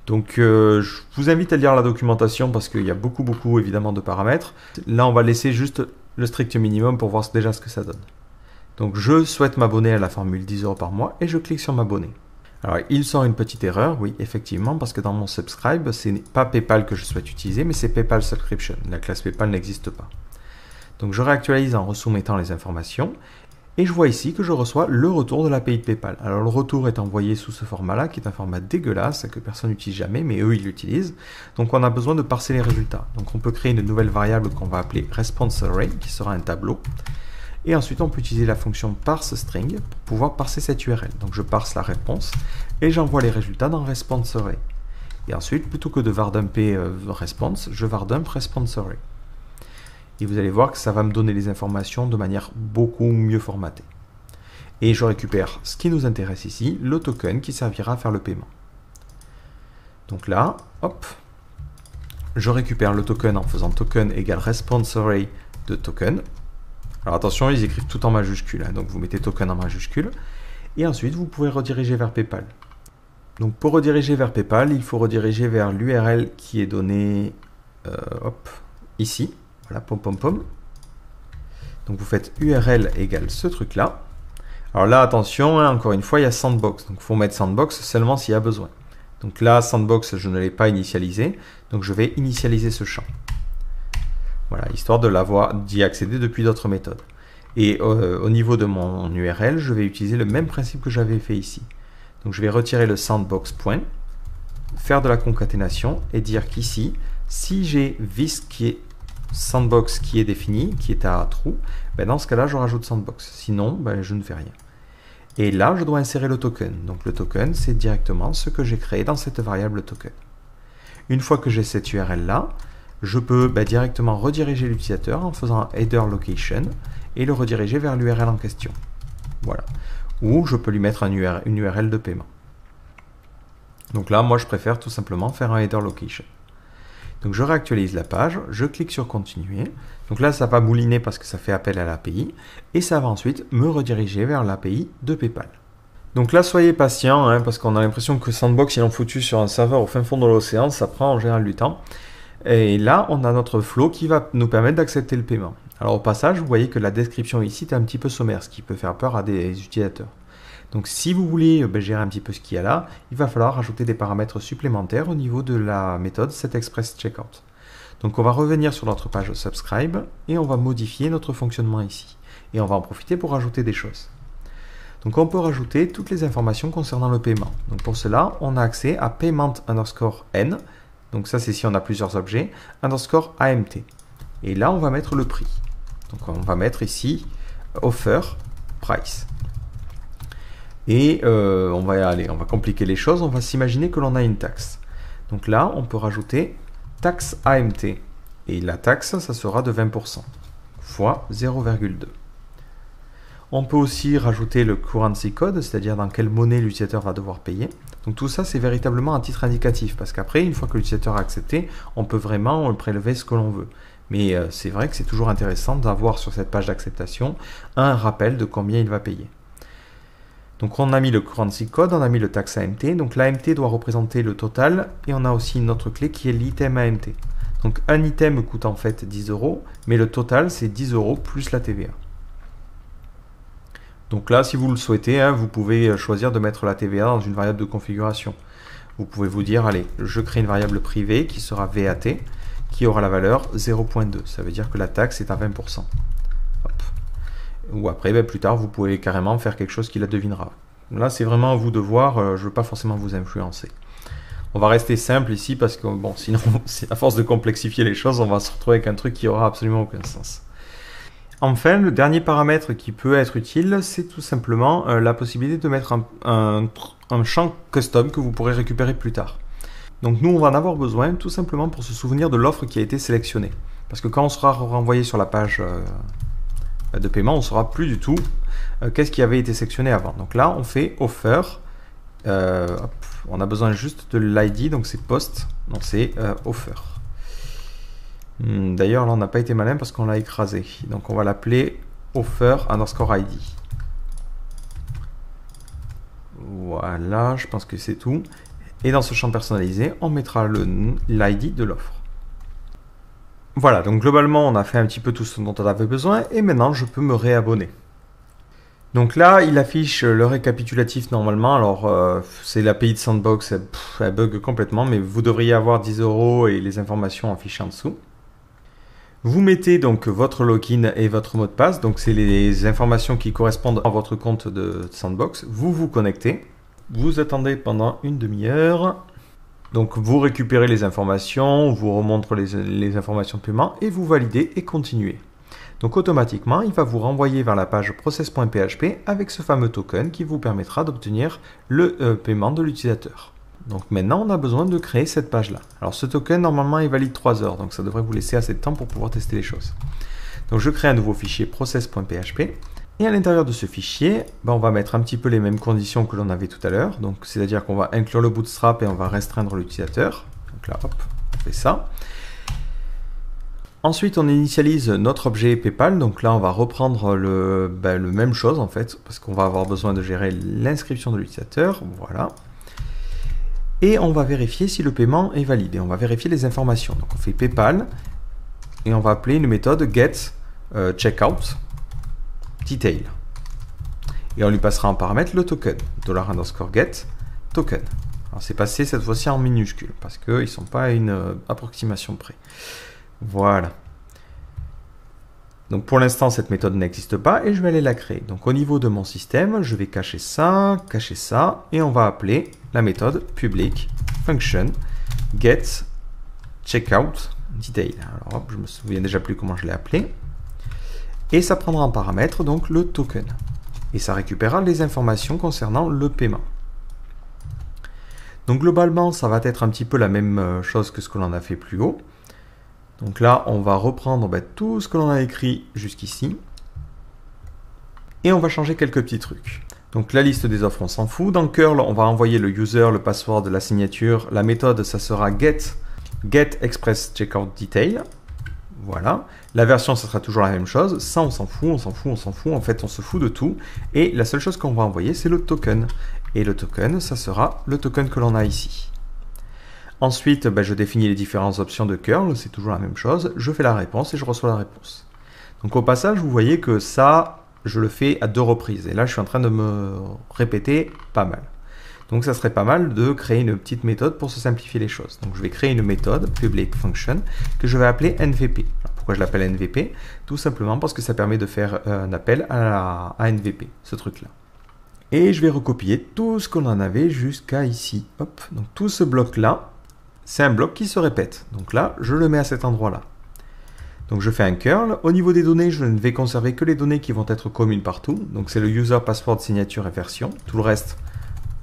Speaker 1: Donc je vous invite à lire la documentation parce qu'il y a beaucoup évidemment de paramètres. Là on va laisser juste le strict minimum pour voir déjà ce que ça donne. Donc je souhaite m'abonner à la formule 10 € par mois et je clique sur m'abonner. Alors il sort une petite erreur, oui effectivement, parce que dans mon subscribe, ce n'est pas PayPal que je souhaite utiliser, mais c'est PayPal Subscription. La classe PayPal n'existe pas. Donc je réactualise en resoumettant les informations. Et je vois ici que je reçois le retour de l'API de PayPal. Alors le retour est envoyé sous ce format-là, qui est un format dégueulasse, que personne n'utilise jamais, mais eux ils l'utilisent. Donc on a besoin de parser les résultats. Donc on peut créer une nouvelle variable qu'on va appeler responseArray, qui sera un tableau. Et ensuite on peut utiliser la fonction parseString pour pouvoir parser cette URL. Donc je parse la réponse et j'envoie les résultats dans responseArray. Et ensuite, plutôt que de vardumper response, je vardump responseArray. Et vous allez voir que ça va me donner les informations de manière beaucoup mieux formatée. Et je récupère ce qui nous intéresse ici, le token qui servira à faire le paiement. Donc là, hop, je récupère le token en faisant token égale responseArray de token. Alors attention, ils écrivent tout en majuscule, hein, donc vous mettez token en majuscule. Et ensuite, vous pouvez rediriger vers PayPal. Donc pour rediriger vers PayPal, il faut rediriger vers l'URL qui est donnée ici. Voilà, pom pom pom. Donc vous faites URL égale ce truc-là. Alors là, attention, hein, encore une fois, il y a Sandbox. Donc il faut mettre Sandbox seulement s'il y a besoin. Donc là, Sandbox, je ne l'ai pas initialisé. Donc je vais initialiser ce champ. Voilà, histoire d'y accéder depuis d'autres méthodes. Et au niveau de mon URL, je vais utiliser le même principe que j'avais fait ici. Donc je vais retirer le sandbox point, faire de la concaténation et dire qu'ici, si j'ai this qui est sandbox qui est défini, qui est à true, ben dans ce cas-là, je rajoute sandbox. Sinon, ben, je ne fais rien. Et là, je dois insérer le token. Donc le token, c'est directement ce que j'ai créé dans cette variable token. Une fois que j'ai cette URL-là, je peux directement rediriger l'utilisateur en faisant un header location et le rediriger vers l'URL en question. Voilà. Ou je peux lui mettre une URL de paiement. Donc là, moi, je préfère tout simplement faire un header location. Donc je réactualise la page, je clique sur continuer. Donc là, ça va mouliner parce que ça fait appel à l'API. Et ça va ensuite me rediriger vers l'API de PayPal. Donc là, soyez patient, hein, parce qu'on a l'impression que Sandbox, ils l'ont foutu sur un serveur au fin fond de l'océan. Ça prend en général du temps. Et là, on a notre flow qui va nous permettre d'accepter le paiement. Alors au passage, vous voyez que la description ici est un petit peu sommaire, ce qui peut faire peur à des utilisateurs. Donc si vous voulez gérer un petit peu ce qu'il y a là, il va falloir ajouter des paramètres supplémentaires au niveau de la méthode setExpressCheckout. Donc on va revenir sur notre page subscribe et on va modifier notre fonctionnement ici. Et on va en profiter pour rajouter des choses. Donc on peut rajouter toutes les informations concernant le paiement. Donc pour cela, on a accès à payment_n. Donc ça c'est si on a plusieurs objets, underscore AMT. Et là on va mettre le prix. Donc on va mettre ici offer price. Et on va compliquer les choses, on va s'imaginer que l'on a une taxe. Donc là on peut rajouter taxe AMT. Et la taxe ça sera de 20% fois 0,2. On peut aussi rajouter le currency code, c'est-à-dire dans quelle monnaie l'utilisateur va devoir payer. Donc tout ça, c'est véritablement un titre indicatif, parce qu'après, une fois que l'utilisateur a accepté, on peut vraiment prélever ce que l'on veut. Mais c'est vrai que c'est toujours intéressant d'avoir sur cette page d'acceptation un rappel de combien il va payer. Donc on a mis le currency code, on a mis le taxe AMT. Donc l'AMT doit représenter le total, et on a aussi une autre clé qui est l'item AMT. Donc un item coûte en fait 10 €, mais le total c'est 10 € plus la TVA. Donc là, si vous le souhaitez, hein, vous pouvez choisir de mettre la TVA dans une variable de configuration. Vous pouvez vous dire, allez, je crée une variable privée qui sera VAT, qui aura la valeur 0,2. Ça veut dire que la taxe est à 20%. Hop. Ou après, plus tard, vous pouvez carrément faire quelque chose qui la devinera. Là, c'est vraiment à vous de voir, je ne veux pas forcément vous influencer. On va rester simple ici parce que, bon, sinon, à force de complexifier les choses, on va se retrouver avec un truc qui aura absolument aucun sens. Enfin, le dernier paramètre qui peut être utile, c'est tout simplement la possibilité de mettre un champ custom que vous pourrez récupérer plus tard. Donc nous, on va en avoir besoin tout simplement pour se souvenir de l'offre qui a été sélectionnée. Parce que quand on sera renvoyé sur la page de paiement, on ne saura plus du tout qu'est-ce qui avait été sélectionné avant. Donc là, on fait offer. Hop, on a besoin juste de l'ID, donc c'est post, donc c'est offer. D'ailleurs, là, on n'a pas été malin parce qu'on l'a écrasé. Donc on va l'appeler offer underscore ID. Voilà, je pense que c'est tout. Et dans ce champ personnalisé, on mettra l'ID de l'offre. Voilà, donc globalement, on a fait un petit peu tout ce dont on avait besoin. Et maintenant, je peux me réabonner. Donc là, il affiche le récapitulatif normalement. Alors, c'est l'API de Sandbox, elle bug complètement. Mais vous devriez avoir 10 € et les informations affichées en dessous. Vous mettez donc votre login et votre mot de passe. Donc, c'est les informations qui correspondent à votre compte de Sandbox. Vous vous connectez. Vous attendez pendant une demi-heure. Donc, vous récupérez les informations, on vous remontre les informations de paiement et vous validez et continuez. Donc, automatiquement, il va vous renvoyer vers la page process.php avec ce fameux token qui vous permettra d'obtenir le paiement de l'utilisateur. Donc, maintenant, on a besoin de créer cette page-là. Alors, ce token, normalement, il valide 3 heures. Donc, ça devrait vous laisser assez de temps pour pouvoir tester les choses. Donc, je crée un nouveau fichier process.php. Et à l'intérieur de ce fichier, on va mettre un petit peu les mêmes conditions que l'on avait tout à l'heure. Donc, c'est-à-dire qu'on va inclure le bootstrap et on va restreindre l'utilisateur. Donc là, hop, on fait ça. Ensuite, on initialise notre objet PayPal. Donc là, on va reprendre le même chose en fait, parce qu'on va avoir besoin de gérer l'inscription de l'utilisateur. Voilà. Et on va vérifier si le paiement est valide. Et on va vérifier les informations. Donc, on fait PayPal et on va appeler une méthode get checkout detail. Et on lui passera en paramètre le token, $_get token. Alors c'est passé cette fois-ci en minuscule, parce qu'ils ne sont pas à une approximation près. Voilà. Donc pour l'instant, cette méthode n'existe pas et je vais aller la créer. Donc au niveau de mon système, je vais cacher ça, et on va appeler la méthode public function get checkout detail. Alors hop, je me souviens déjà plus comment je l'ai appelé. Et ça prendra en paramètre donc le token. Et ça récupérera les informations concernant le paiement. Donc globalement, ça va être un petit peu la même chose que ce que l'on a fait plus haut. Donc là, on va reprendre tout ce que l'on a écrit jusqu'ici. Et on va changer quelques petits trucs. Donc la liste des offres, on s'en fout. Dans curl, on va envoyer le user, le password, la signature. La méthode, ça sera get express checkout detail. Voilà. La version, ça sera toujours la même chose. Ça, on s'en fout. En fait, on se fout de tout. Et la seule chose qu'on va envoyer, c'est le token. Et le token, ça sera le token que l'on a ici. Ensuite, je définis les différentes options de curl. C'est toujours la même chose. Je fais la réponse et je reçois la réponse. Donc au passage, vous voyez que ça, je le fais à 2 reprises. Et là, je suis en train de me répéter pas mal. Donc ça serait pas mal de créer une petite méthode pour se simplifier les choses. Donc je vais créer une méthode, public function, que je vais appeler NVP. Alors, pourquoi je l'appelle NVP? Tout simplement parce que ça permet de faire un appel à NVP, ce truc-là. Et je vais recopier tout ce qu'on en avait jusqu'à ici. Hop. Donc tout ce bloc-là, c'est un bloc qui se répète. Donc là, je le mets à cet endroit-là. Donc je fais un curl. Au niveau des données, je ne vais conserver que les données qui vont être communes partout. Donc c'est le user, password, signature et version. Tout le reste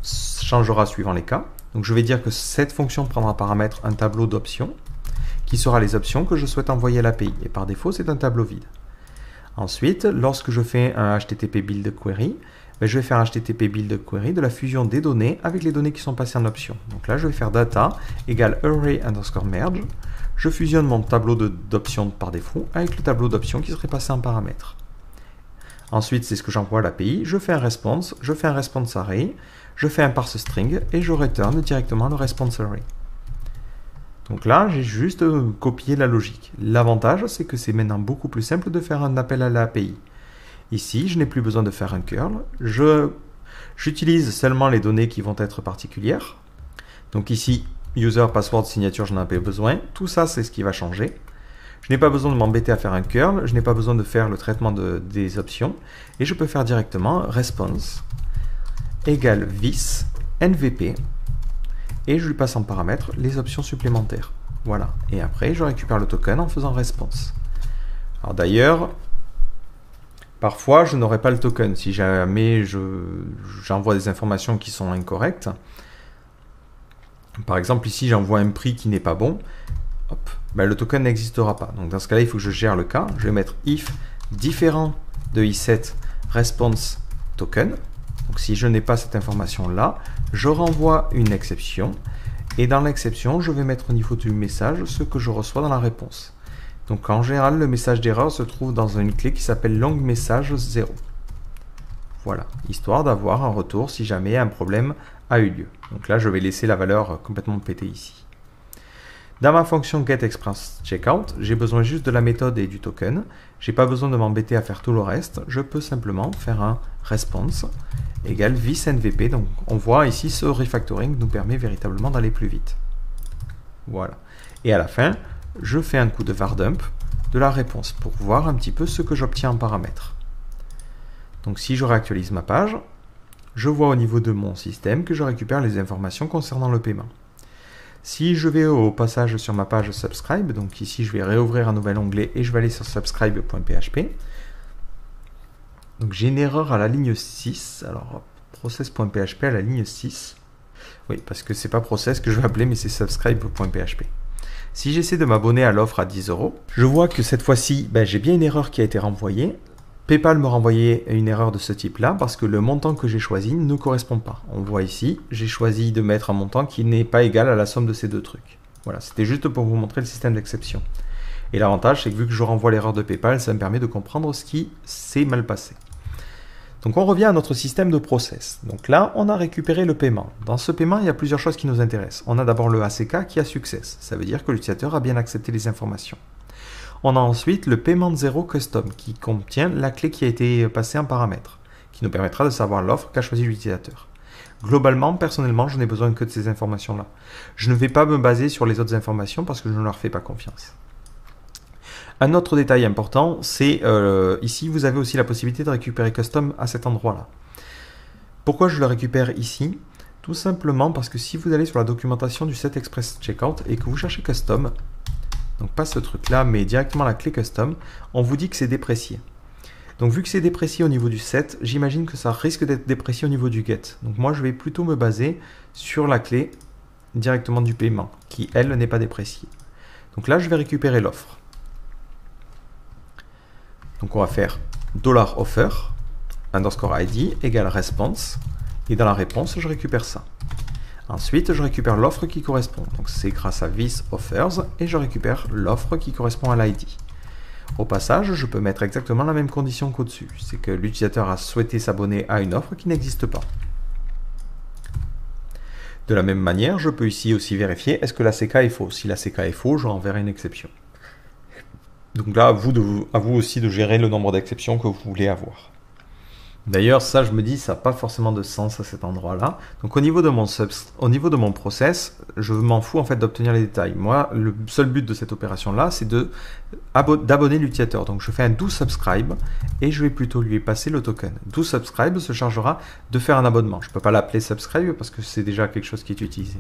Speaker 1: changera suivant les cas. Donc je vais dire que cette fonction prendra paramètre un tableau d'options qui sera les options que je souhaite envoyer à l'API. Et par défaut, c'est un tableau vide. Ensuite, lorsque je fais un HTTP build query, je vais faire un HTTP build query de la fusion des données avec les données qui sont passées en option. Donc là, je vais faire data égale array underscore merge. Je fusionne mon tableau d'options par défaut avec le tableau d'options qui serait passé en paramètre. Ensuite, c'est ce que j'envoie à l'API. Je fais un response array. Je fais un parse string et je return directement le response array. Donc là, j'ai juste copié la logique. L'avantage, c'est que c'est maintenant beaucoup plus simple de faire un appel à l'API. Ici, je n'ai plus besoin de faire un curl. J'utilise seulement les données qui vont être particulières. Donc ici, user, password, signature, je n'en ai pas besoin. Tout ça, c'est ce qui va changer. Je n'ai pas besoin de m'embêter à faire un curl. Je n'ai pas besoin de faire le traitement des options. Et je peux faire directement response égale this nvp et je lui passe en paramètre les options supplémentaires. Voilà. Et après, je récupère le token en faisant response. Alors d'ailleurs, parfois, je n'aurai pas le token. Si jamais j'envoie des informations qui sont incorrectes, par exemple, ici, j'envoie un prix qui n'est pas bon, hop, le token n'existera pas. Donc dans ce cas-là, il faut que je gère le cas. Je vais mettre if différent de i7 response token. Donc si je n'ai pas cette information-là, je renvoie une exception. Et dans l'exception, je vais mettre au niveau du message ce que je reçois dans la réponse. Donc en général, le message d'erreur se trouve dans une clé qui s'appelle long message 0. Voilà, histoire d'avoir un retour si jamais un problème a eu lieu. Donc là, je vais laisser la valeur complètement pétée ici. Dans ma fonction getExpressCheckout, j'ai besoin juste de la méthode et du token. Je n'ai pas besoin de m'embêter à faire tout le reste. Je peux simplement faire un response égale visNVP. Donc on voit ici ce refactoring nous permet véritablement d'aller plus vite. Voilà. Et à la fin, je fais un coup de vardump de la réponse pour voir un petit peu ce que j'obtiens en paramètres. Donc si je réactualise ma page, je vois au niveau de mon système que je récupère les informations concernant le paiement. Si je vais au passage sur ma page subscribe, donc ici je vais réouvrir un nouvel onglet et je vais aller sur subscribe.php. Donc j'ai une erreur à la ligne 6, alors process.php à la ligne 6. Oui, parce que c'est pas process que je vais appeler, mais c'est subscribe.php. Si j'essaie de m'abonner à l'offre à 10 €, je vois que cette fois-ci, j'ai bien une erreur qui a été renvoyée. PayPal me renvoyait une erreur de ce type-là parce que le montant que j'ai choisi ne correspond pas. On voit ici, j'ai choisi de mettre un montant qui n'est pas égal à la somme de ces deux trucs. Voilà, c'était juste pour vous montrer le système d'exception. Et l'avantage, c'est que vu que je renvoie l'erreur de PayPal, ça me permet de comprendre ce qui s'est mal passé. Donc on revient à notre système de process. Donc là, on a récupéré le paiement. Dans ce paiement, il y a plusieurs choses qui nous intéressent. On a d'abord le ACK qui a success. Ça veut dire que l'utilisateur a bien accepté les informations. On a ensuite le paiement de 0 custom qui contient la clé qui a été passée en paramètre, qui nous permettra de savoir l'offre qu'a choisi l'utilisateur. Globalement, personnellement, je n'ai besoin que de ces informations-là. Je ne vais pas me baser sur les autres informations parce que je ne leur fais pas confiance. Un autre détail important, c'est ici, vous avez aussi la possibilité de récupérer custom à cet endroit-là. Pourquoi je le récupère ici? Tout simplement parce que si vous allez sur la documentation du setExpressCheckout et que vous cherchez custom, donc pas ce truc-là, mais directement la clé custom, on vous dit que c'est déprécié. Donc vu que c'est déprécié au niveau du set, j'imagine que ça risque d'être déprécié au niveau du get. Donc moi je vais plutôt me baser sur la clé directement du paiement, qui elle n'est pas dépréciée. Donc là je vais récupérer l'offre. Donc on va faire $offer underscore ID égale response, et dans la réponse je récupère ça. Ensuite, je récupère l'offre qui correspond. Donc c'est grâce à visOffers et je récupère l'offre qui correspond à l'ID. Au passage, je peux mettre exactement la même condition qu'au-dessus. C'est que l'utilisateur a souhaité s'abonner à une offre qui n'existe pas. De la même manière, je peux ici aussi vérifier est-ce que l'ACK est faux. Si l'ACK est faux, je renverrai une exception. Donc là, à vous aussi de gérer le nombre d'exceptions que vous voulez avoir. D'ailleurs, ça, je me dis, ça n'a pas forcément de sens à cet endroit-là. Donc, au niveau de mon process, je m'en fous en fait d'obtenir les détails. Moi, le seul but de cette opération-là, c'est d'abonner l'utilisateur. Donc, je fais un doSubscribe et je vais plutôt lui passer le token. doSubscribe se chargera de faire un abonnement. Je ne peux pas l'appeler subscribe parce que c'est déjà quelque chose qui est utilisé.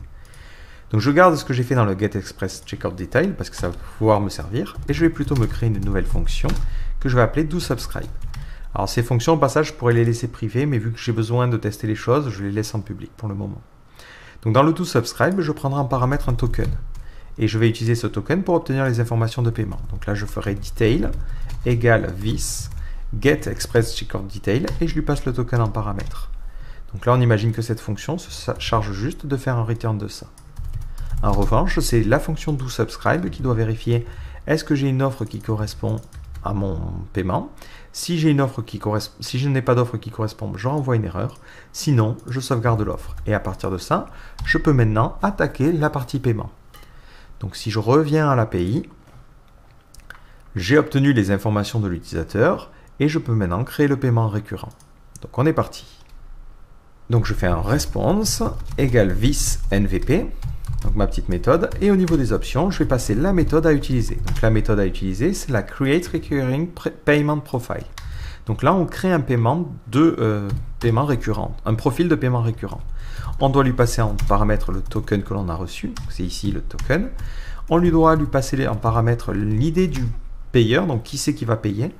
Speaker 1: Donc, je garde ce que j'ai fait dans le getExpressCheckoutDetail parce que ça va pouvoir me servir. Et je vais plutôt me créer une nouvelle fonction que je vais appeler doSubscribe. Alors ces fonctions, au passage, je pourrais les laisser privées, mais vu que j'ai besoin de tester les choses, je les laisse en public pour le moment. Donc dans le toSubscribe, je prendrai en paramètre un token. Et je vais utiliser ce token pour obtenir les informations de paiement. Donc là, je ferai detail égale vis getExpressCheckoutDetail et je lui passe le token en paramètre. Donc là, on imagine que cette fonction se charge juste de faire un return de ça. En revanche, c'est la fonction doSubscribe qui doit vérifier est-ce que j'ai une offre qui correspond à mon paiement. Si je n'ai pas d'offre qui correspond, je renvoie une erreur. Sinon, je sauvegarde l'offre. Et à partir de ça, je peux maintenant attaquer la partie paiement. Donc si je reviens à l'API, j'ai obtenu les informations de l'utilisateur et je peux maintenant créer le paiement récurrent. Donc on est parti. Donc je fais un response égale visNVP. Donc ma petite méthode, et au niveau des options, je vais passer la méthode à utiliser. Donc la méthode à utiliser, c'est la Create Recurring Payment Profile. Donc là, on crée un paiement récurrent, un profil de paiement récurrent. On doit lui passer en paramètre le token que l'on a reçu, c'est ici le token. On doit lui passer en paramètre l'idée du payeur, donc qui c'est qui va payer.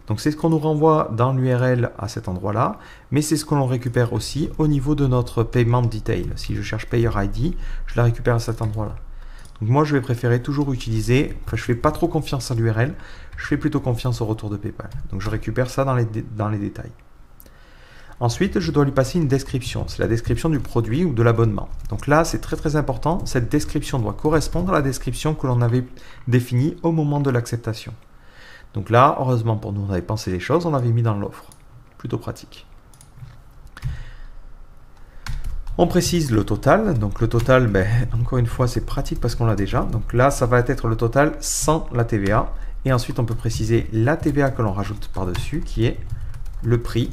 Speaker 1: Donc c'est ce qu'on nous renvoie dans l'URL à cet endroit-là, mais c'est ce que l'on récupère aussi au niveau de notre payment detail. Si je cherche Payer ID, je la récupère à cet endroit-là. Donc moi, je vais préférer toujours utiliser, enfin, je fais pas trop confiance à l'URL, je fais plutôt confiance au retour de PayPal. Donc je récupère ça dans les détails. Ensuite, je dois lui passer une description. C'est la description du produit ou de l'abonnement. Donc là, c'est très très important. Cette description doit correspondre à la description que l'on avait définie au moment de l'acceptation. Donc là, heureusement pour nous, on avait pensé les choses, on avait mis dans l'offre. Plutôt pratique. On précise le total. Donc le total, ben, encore une fois, c'est pratique parce qu'on l'a déjà. Donc là, ça va être le total sans la TVA. Et ensuite, on peut préciser la TVA que l'on rajoute par-dessus, qui est le prix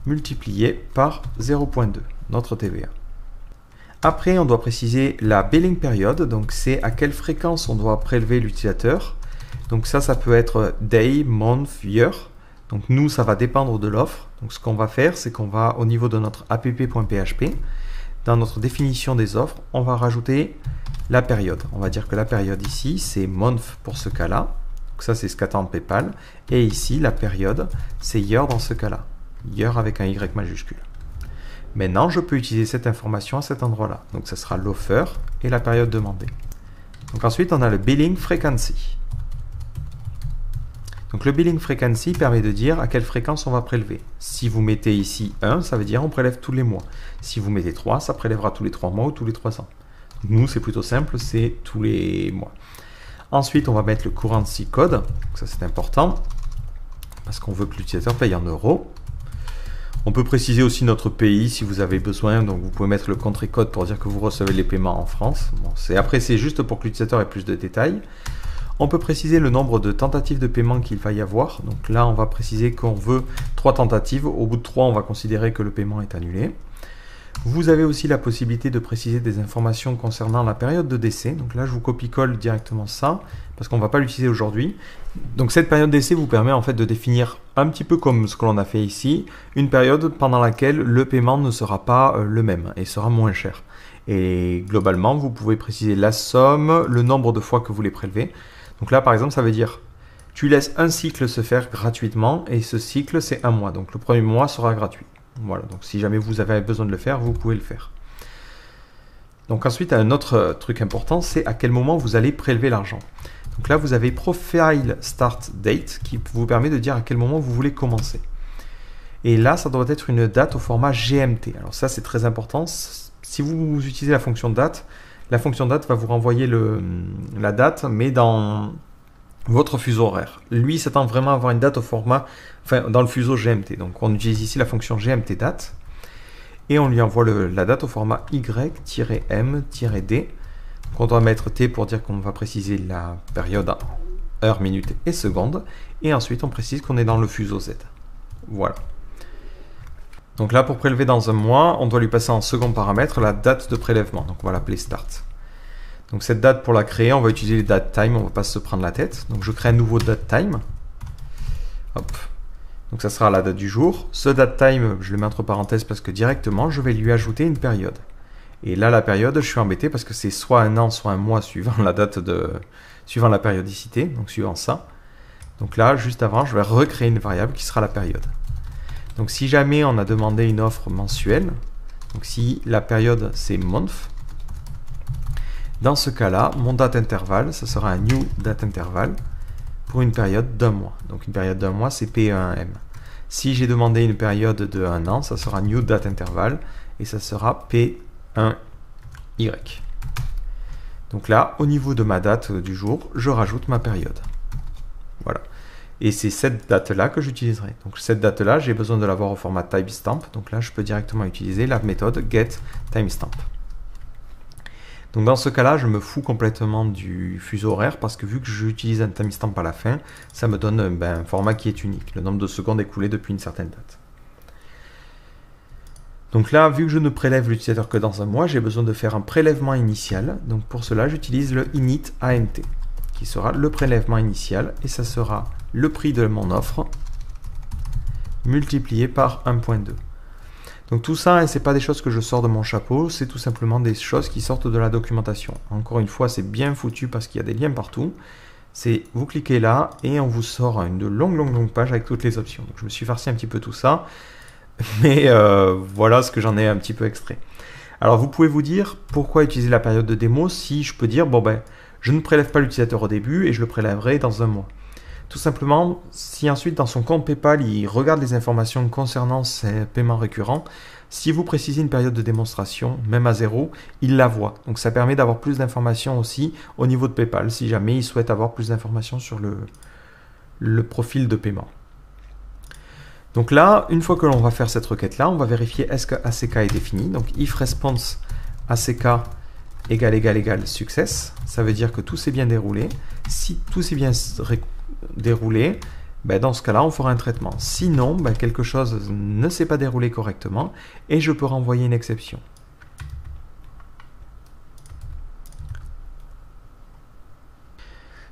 Speaker 1: multiplié par 0.2, notre TVA. Après, on doit préciser la billing période, donc c'est à quelle fréquence on doit prélever l'utilisateur. Donc ça peut être day, month, year. Donc nous, ça va dépendre de l'offre. Donc ce qu'on va faire, c'est qu'on va, au niveau de notre app.php, dans notre définition des offres, on va rajouter la période. On va dire que la période ici, c'est month pour ce cas-là. Donc ça, c'est ce qu'attend PayPal. Et ici, la période, c'est year dans ce cas-là. Year avec un Y majuscule. Maintenant, je peux utiliser cette information à cet endroit-là. Donc, ce sera l'offer et la période demandée. Donc, ensuite, on a le billing frequency. Donc, le billing frequency permet de dire à quelle fréquence on va prélever. Si vous mettez ici 1, ça veut dire on prélève tous les mois. Si vous mettez 3, ça prélèvera tous les 3 mois ou tous les 3 ans. Nous, c'est plutôt simple, c'est tous les mois. Ensuite, on va mettre le currency code. Donc, ça, c'est important parce qu'on veut que l'utilisateur paye en euros. On peut préciser aussi notre pays si vous avez besoin, donc vous pouvez mettre le country code pour dire que vous recevez les paiements en France. Bon, après, c'est juste pour que l'utilisateur ait plus de détails. On peut préciser le nombre de tentatives de paiement qu'il va y avoir. Donc là, on va préciser qu'on veut 3 tentatives. Au bout de 3, on va considérer que le paiement est annulé. Vous avez aussi la possibilité de préciser des informations concernant la période de décès. Donc là, je vous copie-colle directement ça, parce qu'on ne va pas l'utiliser aujourd'hui. Donc cette période d'essai vous permet en fait de définir un petit peu comme ce que l'on a fait ici, une période pendant laquelle le paiement ne sera pas le même et sera moins cher. Et globalement, vous pouvez préciser la somme, le nombre de fois que vous les prélevez. Donc là, par exemple, ça veut dire tu laisses un cycle se faire gratuitement et ce cycle, c'est 1 mois. Donc le premier mois sera gratuit. Voilà, donc si jamais vous avez besoin de le faire, vous pouvez le faire. Donc ensuite, un autre truc important, c'est à quel moment vous allez prélever l'argent. Donc là, vous avez Profile Start Date qui vous permet de dire à quel moment vous voulez commencer. Et là, ça doit être une date au format GMT. Alors ça, c'est très important. Si vous utilisez la fonction date va vous renvoyer la date, mais dans votre fuseau horaire. Lui s'attend vraiment à avoir une date au format, enfin dans le fuseau GMT. Donc on utilise ici la fonction GMT date et on lui envoie la date au format Y-M-D. On doit mettre T pour dire qu'on va préciser la période en heures, minutes et secondes. Et ensuite on précise qu'on est dans le fuseau Z. Voilà. Donc là, pour prélever dans un mois, on doit lui passer en second paramètre la date de prélèvement. Donc on va l'appeler start. Donc cette date, pour la créer, on va utiliser les date time, on ne va pas se prendre la tête. Donc je crée un nouveau date time. Hop. Donc ça sera la date du jour. Ce date time, je le mets entre parenthèses parce que directement, je vais lui ajouter une période. Et là, la période, je suis embêté parce que c'est soit un an, soit un mois suivant suivant la périodicité, donc suivant ça. Donc là, juste avant, je vais recréer une variable qui sera la période. Donc si jamais on a demandé une offre mensuelle, donc si la période c'est month, dans ce cas-là, mon date intervalle, ça sera un new date interval pour une période d'1 mois. Donc une période d'1 mois, c'est P1M. Si j'ai demandé une période de 1 an, ça sera new date interval et ça sera P1Y. Donc là, au niveau de ma date du jour, je rajoute ma période. Voilà. Et c'est cette date-là que j'utiliserai. Donc cette date-là, j'ai besoin de l'avoir au format timestamp. Donc là, je peux directement utiliser la méthode getTimestamp. Donc dans ce cas-là, je me fous complètement du fuseau horaire parce que vu que j'utilise un timestamp à la fin, ça me donne un format qui est unique, le nombre de secondes écoulées depuis une certaine date. Donc là, vu que je ne prélève l'utilisateur que dans un mois, j'ai besoin de faire un prélèvement initial. Donc pour cela, j'utilise le init AMT, qui sera le prélèvement initial, et ça sera le prix de mon offre multiplié par 1.2. Donc tout ça, ce n'est pas des choses que je sors de mon chapeau, c'est tout simplement des choses qui sortent de la documentation. Encore une fois, c'est bien foutu parce qu'il y a des liens partout. C'est vous cliquez là et on vous sort une longue page avec toutes les options. Donc je me suis farci un petit peu tout ça, mais voilà ce que j'en ai un petit peu extrait. Alors vous pouvez vous dire pourquoi utiliser la période de démo si je peux dire bon ben je ne prélève pas l'utilisateur au début et je le prélèverai dans un mois. Tout simplement, si ensuite dans son compte PayPal il regarde les informations concernant ses paiements récurrents, si vous précisez une période de démonstration, même à 0, il la voit. Donc ça permet d'avoir plus d'informations aussi au niveau de PayPal si jamais il souhaite avoir plus d'informations sur le profil de paiement. Donc là, une fois que l'on va faire cette requête-là, on va vérifier est-ce que ACK est défini. Donc if response ACK égale success, ça veut dire que tout s'est bien déroulé. Si tout s'est bien déroulé, ben dans ce cas-là, on fera un traitement. Sinon, ben quelque chose ne s'est pas déroulé correctement et je peux renvoyer une exception.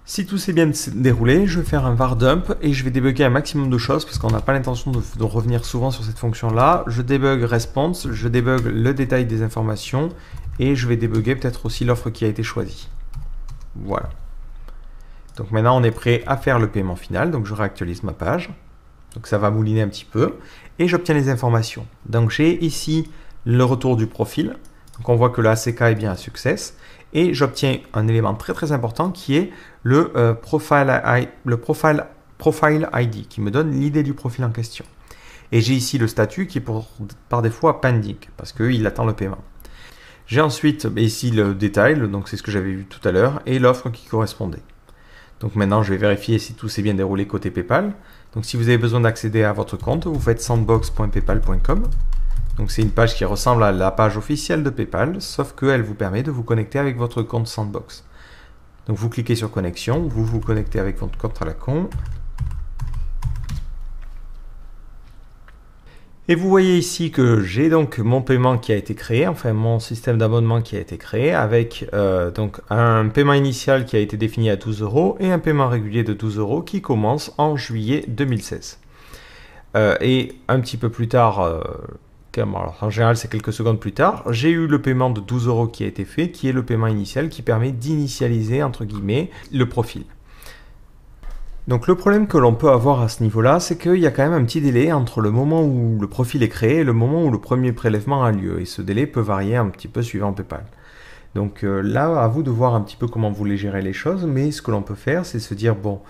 Speaker 1: Si tout s'est bien déroulé, je vais faire un var dump et je vais débugger un maximum de choses parce qu'on n'a pas l'intention de revenir souvent sur cette fonction-là. Je débug response, je débug le détail des informations et je vais débugger peut-être aussi l'offre qui a été choisie. Voilà. Donc maintenant, on est prêt à faire le paiement final. Donc je réactualise ma page. Donc ça va mouliner un petit peu et j'obtiens les informations. Donc j'ai ici le retour du profil. Donc on voit que le ACK est bien un success. Et j'obtiens un élément très important qui est le profile ID qui me donne l'idée du profil en question. Et j'ai ici le statut qui est par défaut pending parce qu'il attend le paiement. J'ai ensuite ici le détail, donc c'est ce que j'avais vu tout à l'heure, et l'offre qui correspondait. Donc maintenant je vais vérifier si tout s'est bien déroulé côté PayPal. Donc si vous avez besoin d'accéder à votre compte, vous faites sandbox.paypal.com. Donc c'est une page qui ressemble à la page officielle de PayPal, sauf qu'elle vous permet de vous connecter avec votre compte Sandbox. Donc vous cliquez sur connexion, vous vous connectez avec votre compte à la con. Et vous voyez ici que j'ai donc mon paiement qui a été créé, enfin mon système d'abonnement qui a été créé avec donc un paiement initial qui a été défini à 12 € et un paiement régulier de 12 € qui commence en juillet 2016. Et un petit peu plus tard, alors en général c'est quelques secondes plus tard, j'ai eu le paiement de 12 € qui a été fait, qui est le paiement initial qui permet d'initialiser entre guillemets le profil. Donc le problème que l'on peut avoir à ce niveau-là, c'est qu'il y a quand même un petit délai entre le moment où le profil est créé et le moment où le premier prélèvement a lieu. Et ce délai peut varier un petit peu suivant PayPal. Donc là, à vous de voir un petit peu comment vous voulez gérer les choses, mais ce que l'on peut faire, c'est se dire, bon,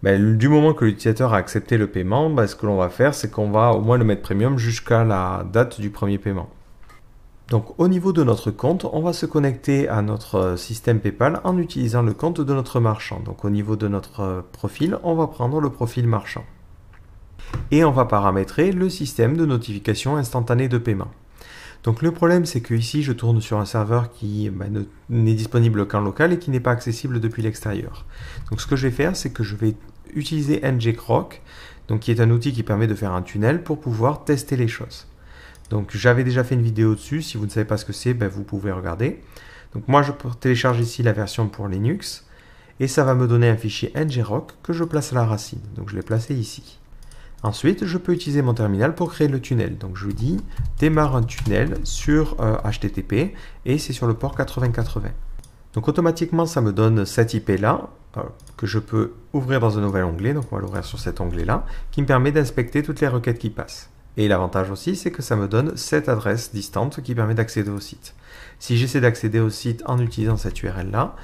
Speaker 1: ben, du moment que l'utilisateur a accepté le paiement, ben, ce que l'on va faire, c'est qu'on va au moins le mettre premium jusqu'à la date du premier paiement. Donc au niveau de notre compte, on va se connecter à notre système PayPal en utilisant le compte de notre marchand. Donc au niveau de notre profil, on va prendre le profil marchand. Et on va paramétrer le système de notification instantanée de paiement. Donc le problème, c'est que ici, je tourne sur un serveur qui n'est disponible qu'en local et qui n'est pas accessible depuis l'extérieur. Donc ce que je vais faire, c'est que je vais utiliser ngCroc, donc qui est un outil qui permet de faire un tunnel pour pouvoir tester les choses. Donc j'avais déjà fait une vidéo dessus, si vous ne savez pas ce que c'est, ben, vous pouvez regarder. Donc moi je télécharge ici la version pour Linux et ça va me donner un fichier ngCroc que je place à la racine. Donc je l'ai placé ici. Ensuite je peux utiliser mon terminal pour créer le tunnel. Donc je lui dis démarre un tunnel sur HTTP et c'est sur le port 8080. Donc automatiquement ça me donne cette IP là que je peux ouvrir dans un nouvel onglet. Donc on va l'ouvrir sur cet onglet là qui me permet d'inspecter toutes les requêtes qui passent. Et l'avantage aussi, c'est que ça me donne cette adresse distante qui permet d'accéder au site. Si j'essaie d'accéder au site en utilisant cette URL-là,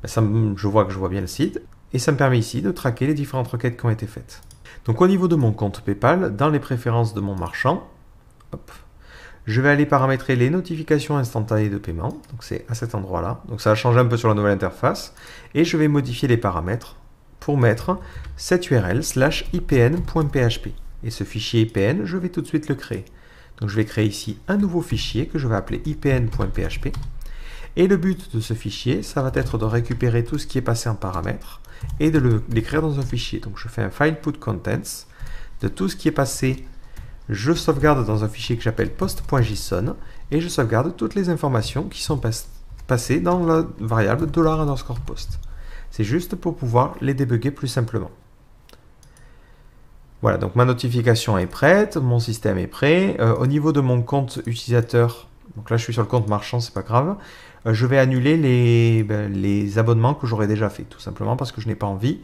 Speaker 1: ben je vois que je vois bien le site. Et ça me permet ici de traquer les différentes requêtes qui ont été faites. Donc au niveau de mon compte PayPal, dans les préférences de mon marchand, hop, je vais aller paramétrer les notifications instantanées de paiement. Donc c'est à cet endroit-là. Donc ça a changé un peu sur la nouvelle interface. Et je vais modifier les paramètres pour mettre cette URL /ipn.php. Et ce fichier IPN, je vais tout de suite le créer. Donc je vais créer ici un nouveau fichier que je vais appeler ipn.php. Et le but de ce fichier, ça va être de récupérer tout ce qui est passé en paramètres et de l'écrire dans un fichier. Donc je fais un file put contents de tout ce qui est passé. Je sauvegarde dans un fichier que j'appelle post.json et je sauvegarde toutes les informations qui sont passées dans la variable $_post. C'est juste pour pouvoir les débugger plus simplement. Voilà, donc ma notification est prête, mon système est prêt. Au niveau de mon compte utilisateur, donc là je suis sur le compte marchand, c'est pas grave, je vais annuler les abonnements que j'aurais déjà fait, tout simplement parce que je n'ai pas envie,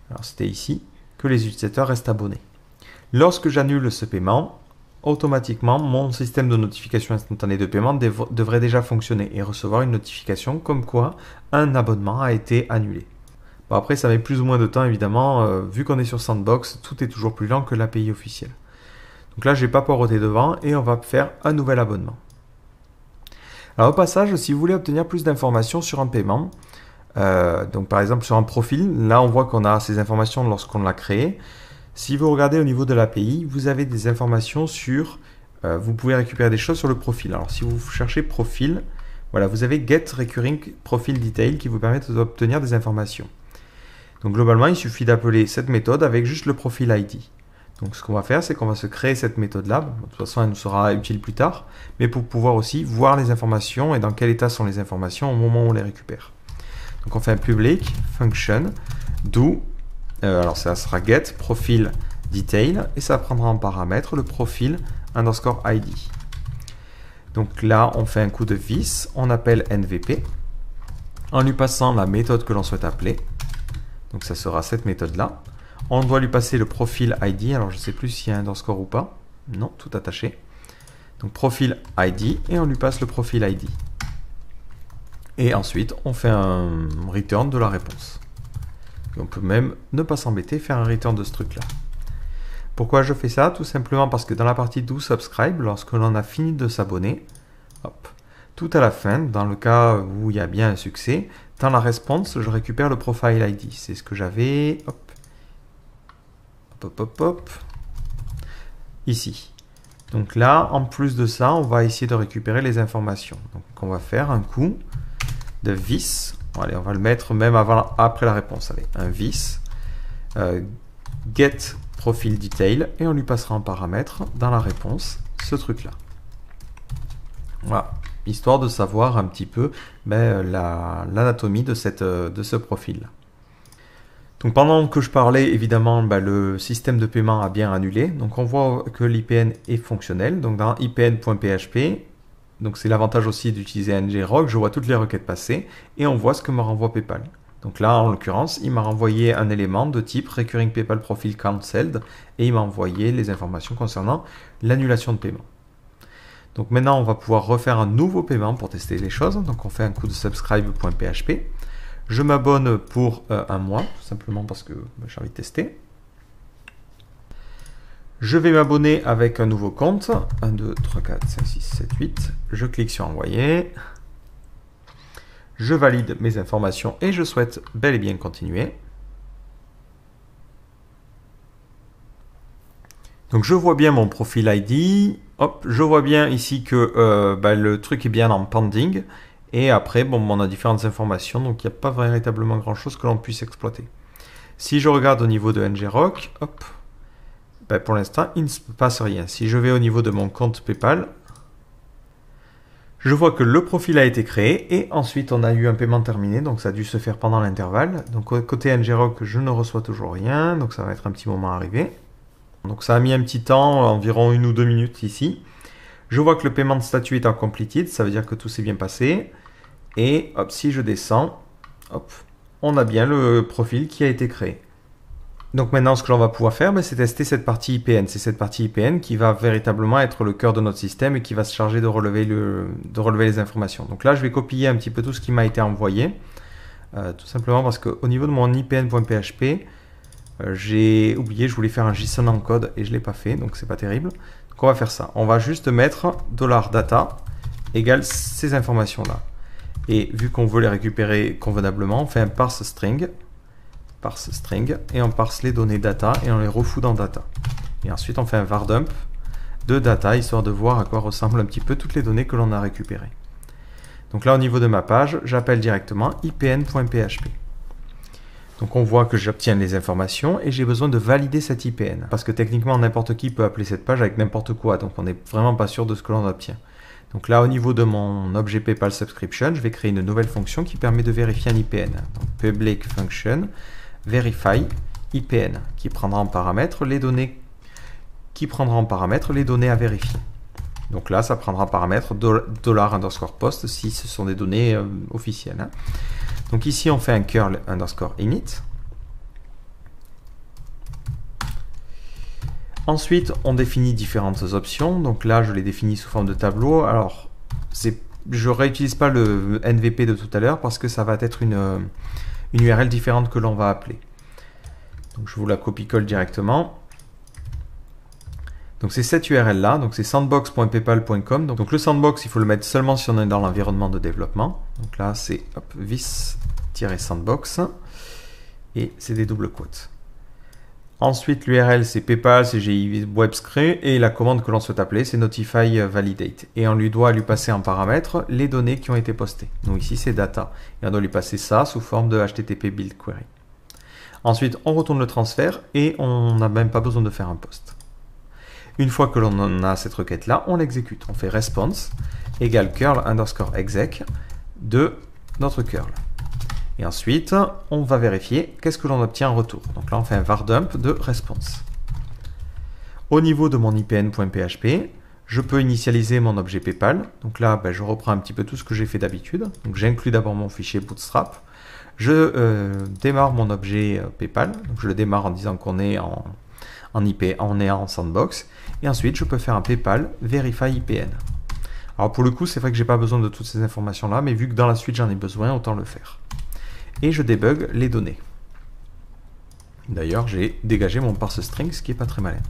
Speaker 1: alors c'était ici, que les utilisateurs restent abonnés. Lorsque j'annule ce paiement, automatiquement, mon système de notification instantanée de paiement devrait déjà fonctionner et recevoir une notification comme quoi un abonnement a été annulé. Bon, après, ça met plus ou moins de temps, évidemment. Vu qu'on est sur Sandbox, tout est toujours plus lent que l'API officielle. Donc là, je n'ai pas poireauté devant et on va faire un nouvel abonnement. Alors au passage, si vous voulez obtenir plus d'informations sur un paiement, donc par exemple sur un profil, là on voit qu'on a ces informations lorsqu'on l'a créé. Si vous regardez au niveau de l'API, vous avez des informations sur, vous pouvez récupérer des choses sur le profil. Alors si vous cherchez profil, voilà, vous avez Get Recurring Profile Detail qui vous permet d'obtenir des informations. Donc globalement, il suffit d'appeler cette méthode avec juste le profil ID. Donc ce qu'on va faire, c'est qu'on va se créer cette méthode-là. Bon, de toute façon, elle nous sera utile plus tard, mais pour pouvoir aussi voir les informations et dans quel état sont les informations au moment où on les récupère. Donc on fait un public function do, alors ça sera get profile detail et ça prendra en paramètre le profil underscore ID. Donc là, on fait un coup de vis, on appelle NVP en lui passant la méthode que l'on souhaite appeler. Donc ça sera cette méthode-là. On doit lui passer le profil ID. Alors je ne sais plus s'il y a un underscore ou pas. Non, tout attaché. Donc profil ID et on lui passe le profil ID. Et ensuite, on fait un return de la réponse. Et on peut même ne pas s'embêter, faire un return de ce truc-là. Pourquoi je fais ça? Tout simplement parce que dans la partie do subscribe, lorsque l'on a fini de s'abonner, hop, tout à la fin, dans le cas où il y a bien un succès, dans la response, je récupère le profile ID. C'est ce que j'avais, hop, ici. Donc là, en plus de ça, on va essayer de récupérer les informations. Donc on va faire un coup de vis. Allez, on va le mettre même après la réponse. Allez, un vis get profile detail et on lui passera en paramètre dans la réponse ce truc-là. Voilà, histoire de savoir un petit peu l'anatomie de ce profil. Donc pendant que je parlais, évidemment, le système de paiement a bien annulé. Donc on voit que l'IPN est fonctionnel. Donc dans ipn.php, donc c'est l'avantage aussi d'utiliser ngrok, je vois toutes les requêtes passées et on voit ce que me renvoie PayPal. Donc là, en l'occurrence, il m'a renvoyé un élément de type Recurring PayPal Profile Cancelled et il m'a envoyé les informations concernant l'annulation de paiement. Donc maintenant, on va pouvoir refaire un nouveau paiement pour tester les choses. Donc on fait un coup de subscribe.php. Je m'abonne pour un mois, tout simplement parce que j'ai envie de tester. Je vais m'abonner avec un nouveau compte. 1, 2, 3, 4, 5, 6, 7, 8. Je clique sur envoyer. Je valide mes informations et je souhaite bel et bien continuer. Donc je vois bien mon profil ID. Hop, je vois bien ici que le truc est bien en pending. Et après, bon, on a différentes informations, donc il n'y a pas véritablement grand-chose que l'on puisse exploiter. Si je regarde au niveau de ngrok, hop, pour l'instant, il ne se passe rien. Si je vais au niveau de mon compte PayPal, je vois que le profil a été créé et ensuite on a eu un paiement terminé, donc ça a dû se faire pendant l'intervalle. Donc côté ngrok, je ne reçois toujours rien, donc ça va être un petit moment arrivé. Donc ça a mis un petit temps, environ 1 ou 2 minutes ici. Je vois que le paiement de statut est en completed, ça veut dire que tout s'est bien passé. Et hop, si je descends, hop, on a bien le profil qui a été créé. Donc maintenant, ce que l'on va pouvoir faire, c'est tester cette partie IPN. C'est cette partie IPN qui va véritablement être le cœur de notre système et qui va se charger de relever les informations. Donc là, je vais copier un petit peu tout ce qui m'a été envoyé. Tout simplement parce qu'au niveau de mon IPN.php, j'ai oublié, je voulais faire un JSON encode et je ne l'ai pas fait, donc c'est pas terrible. Donc on va faire ça. On va juste mettre $data égale ces informations-là. Et vu qu'on veut les récupérer convenablement, on fait un parse string, et on parse les données data et on les refout dans data. Et ensuite on fait un var dump de data, histoire de voir à quoi ressemblent un petit peu toutes les données que l'on a récupérées. Donc là au niveau de ma page, j'appelle directement ipn.php. Donc on voit que j'obtiens les informations et j'ai besoin de valider cette IPN. Parce que techniquement n'importe qui peut appeler cette page avec n'importe quoi, donc on n'est vraiment pas sûr de ce que l'on obtient. Donc là, au niveau de mon objet PayPal Subscription, je vais créer une nouvelle fonction qui permet de vérifier un IPN. Donc public function verify IPN, qui prendra en paramètre les données à vérifier. Donc là, ça prendra en paramètre $_post si ce sont des données officielles. Donc ici, on fait un curl _init. Ensuite, on définit différentes options. Donc là, je les définis sous forme de tableau. Alors, je ne réutilise pas le NVP de tout à l'heure parce que ça va être une URL différente que l'on va appeler. Donc je vous la copie-colle directement. Donc c'est cette URL là, donc c'est sandbox.paypal.com. Donc le sandbox, il faut le mettre seulement si on est dans l'environnement de développement. Donc là c'est vis-sandbox et c'est des doubles quotes. Ensuite l'URL c'est PayPal, CGI WebScray et la commande que l'on souhaite appeler c'est Notify Validate. Et on doit lui passer en paramètre les données qui ont été postées. Donc ici c'est data et on doit lui passer ça sous forme de HTTP build query. Ensuite on retourne le transfert et on n'a même pas besoin de faire un post. Une fois que l'on a cette requête-là, on l'exécute. On fait response égale curl_exec de notre curl. Et ensuite, on va vérifier qu'est-ce que l'on obtient en retour. Donc là, on fait un var dump de response. Au niveau de mon IPN.php, je peux initialiser mon objet PayPal. Donc là, je reprends un petit peu tout ce que j'ai fait d'habitude. Donc j'inclus d'abord mon fichier Bootstrap. Je démarre mon objet PayPal. Donc je le démarre en disant qu'on est on est en sandbox. Et ensuite, je peux faire un PayPal verify IPN. Alors pour le coup, c'est vrai que j'ai pas besoin de toutes ces informations-là, mais vu que dans la suite j'en ai besoin, autant le faire. Et je débug les données. D'ailleurs, j'ai dégagé mon parse string, ce qui est pas très malin.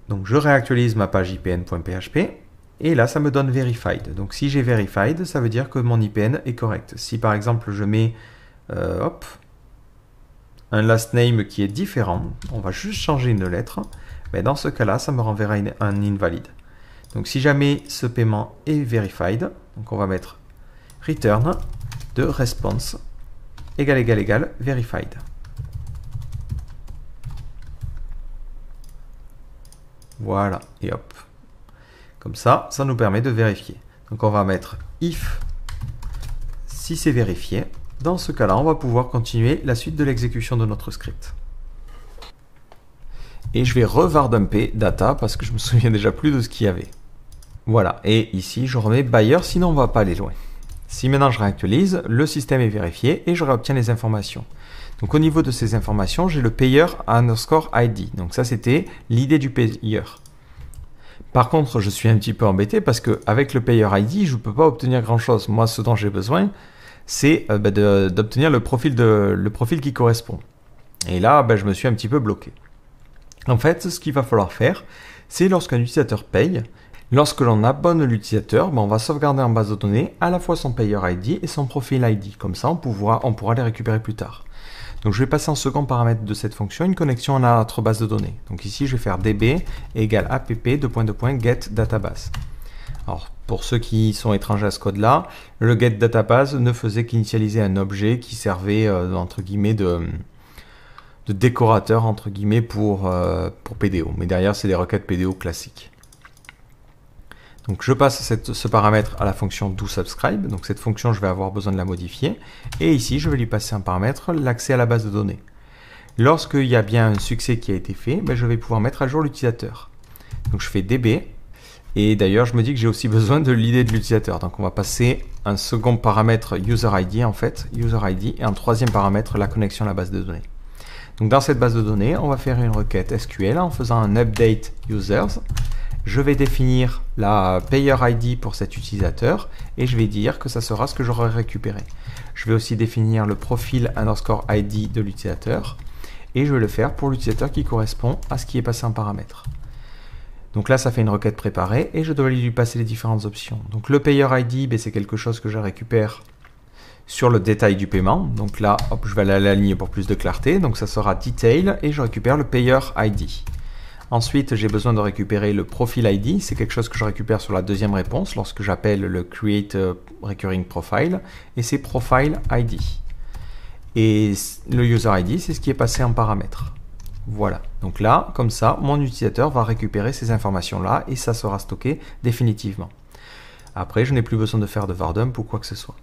Speaker 1: Donc je réactualise ma page IPN.php. Et là, ça me donne verified. Donc si j'ai verified, ça veut dire que mon IPN est correct. Si par exemple je mets un last name qui est différent, on va juste changer une lettre, mais dans ce cas-là, ça me renverra un invalide. Donc si jamais ce paiement est verified, donc on va mettre return de response égale verified. Voilà, et hop. Comme ça, ça nous permet de vérifier. Donc on va mettre if si c'est vérifié. Dans ce cas-là, on va pouvoir continuer la suite de l'exécution de notre script. Et je vais revardumper data parce que je me souviens déjà plus de ce qu'il y avait. Voilà, et ici je remets buyer, sinon on ne va pas aller loin. Si maintenant je réactualise, le système est vérifié et je réobtiens les informations. Donc au niveau de ces informations, j'ai le payer_id. Donc ça c'était l'idée du payeur. Par contre, je suis un petit peu embêté parce qu'avec le payer_id, je ne peux pas obtenir grand-chose. Moi, ce dont j'ai besoin, c'est d'obtenir le profil qui correspond. Et là, je me suis un petit peu bloqué. En fait, ce qu'il va falloir faire, c'est lorsqu'un utilisateur paye, lorsque l'on abonne l'utilisateur, on va sauvegarder en base de données à la fois son payer ID et son profil ID. Comme ça, on pourra les récupérer plus tard. Donc, je vais passer en second paramètre de cette fonction une connexion à notre base de données. Donc ici, je vais faire db égale app get database. Alors, pour ceux qui sont étrangers à ce code-là, le get database ne faisait qu'initialiser un objet qui servait, entre guillemets, de décorateur, entre guillemets, pour PDO. Mais derrière, c'est des requêtes PDO classiques. Donc, je passe ce paramètre à la fonction doSubscribe. Donc, cette fonction, je vais avoir besoin de la modifier. Et ici, je vais lui passer un paramètre, l'accès à la base de données. Lorsqu'il y a bien un succès qui a été fait, je vais pouvoir mettre à jour l'utilisateur. Donc, je fais db. Et d'ailleurs, je me dis que j'ai aussi besoin de l'ID de l'utilisateur. Donc, on va passer un second paramètre UserID, en fait, UserID, et un troisième paramètre, la connexion à la base de données. Donc, dans cette base de données, on va faire une requête SQL en faisant un update users. Je vais définir la payer ID pour cet utilisateur et je vais dire que ça sera ce que j'aurai récupéré. Je vais aussi définir le profil _ID de l'utilisateur et je vais le faire pour l'utilisateur qui correspond à ce qui est passé en paramètre. Donc là, ça fait une requête préparée et je dois lui passer les différentes options. Donc le payer ID, c'est quelque chose que je récupère sur le détail du paiement. Donc là, hop, je vais aller à la ligne pour plus de clarté. Donc ça sera detail et je récupère le payer ID. Ensuite, j'ai besoin de récupérer le profil ID. C'est quelque chose que je récupère sur la deuxième réponse lorsque j'appelle le create recurring profile et c'est profile ID. Et le user ID, c'est ce qui est passé en paramètre. Voilà, donc là, comme ça, mon utilisateur va récupérer ces informations-là et ça sera stocké définitivement. Après, je n'ai plus besoin de faire de var dump ou quoi que ce soit.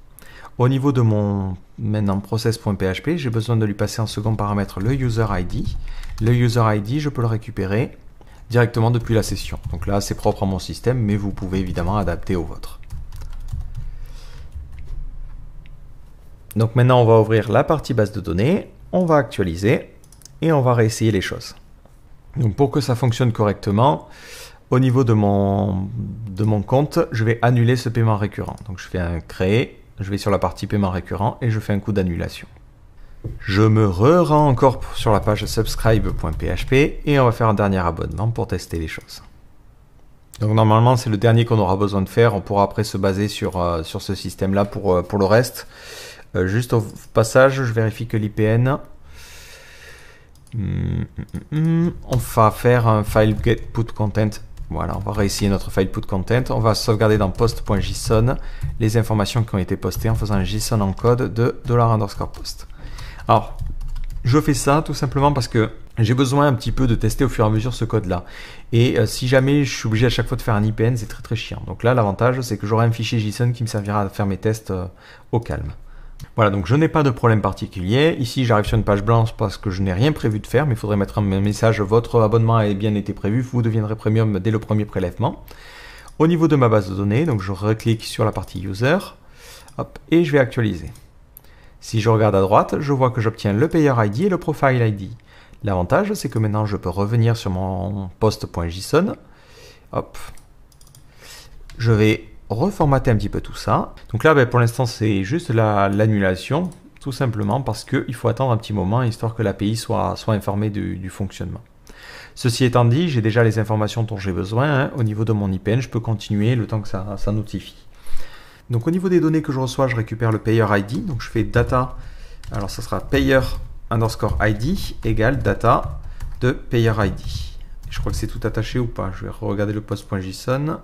Speaker 1: Au niveau de mon maintenant process.php, j'ai besoin de lui passer en second paramètre le user ID. Le user ID, je peux le récupérer directement depuis la session. Donc là, c'est propre à mon système, mais vous pouvez évidemment adapter au vôtre. Donc maintenant, on va ouvrir la partie base de données. on va actualiser et on va réessayer les choses. Donc pour que ça fonctionne correctement, au niveau de mon compte, je vais annuler ce paiement récurrent. Donc je fais un créer, je vais sur la partie paiement récurrent et je fais un coup d'annulation. Je me rends encore sur la page subscribe.php et on va faire un dernier abonnement pour tester les choses. Donc normalement c'est le dernier qu'on aura besoin de faire, on pourra après se baser sur ce système là pour le reste. Juste au passage, je vérifie que l'IPN, on va faire un file get put content. Voilà, on va réessayer notre file put content. On va sauvegarder dans post.json les informations qui ont été postées en faisant un JSON encode de $_post. Alors, je fais ça tout simplement parce que j'ai besoin un petit peu de tester au fur et à mesure ce code-là. Et si jamais je suis obligé à chaque fois de faire un IPN, c'est très chiant. Donc là, l'avantage, c'est que j'aurai un fichier JSON qui me servira à faire mes tests au calme. Voilà, donc je n'ai pas de problème particulier. Ici, j'arrive sur une page blanche parce que je n'ai rien prévu de faire, mais il faudrait mettre un message « Votre abonnement a bien été prévu, vous deviendrez premium dès le premier prélèvement ». Au niveau de ma base de données, donc je reclique sur la partie « User » et je vais actualiser. Si je regarde à droite, je vois que j'obtiens le Payer ID et le Profile ID. L'avantage, c'est que maintenant, je peux revenir sur mon post.json. Hop. Je vais reformater un petit peu tout ça. Donc là, pour l'instant, c'est juste l'annulation, tout simplement parce qu'il faut attendre un petit moment, histoire que l'API soit informée du fonctionnement. Ceci étant dit, j'ai déjà les informations dont j'ai besoin. Au niveau de mon IPN, je peux continuer le temps que ça notifie. Donc au niveau des données que je reçois, je récupère le Payer ID. Donc je fais data, alors ça sera Payer_ID égale data de Payer ID. Je crois que c'est tout attaché ou pas. Je vais regarder le post.json.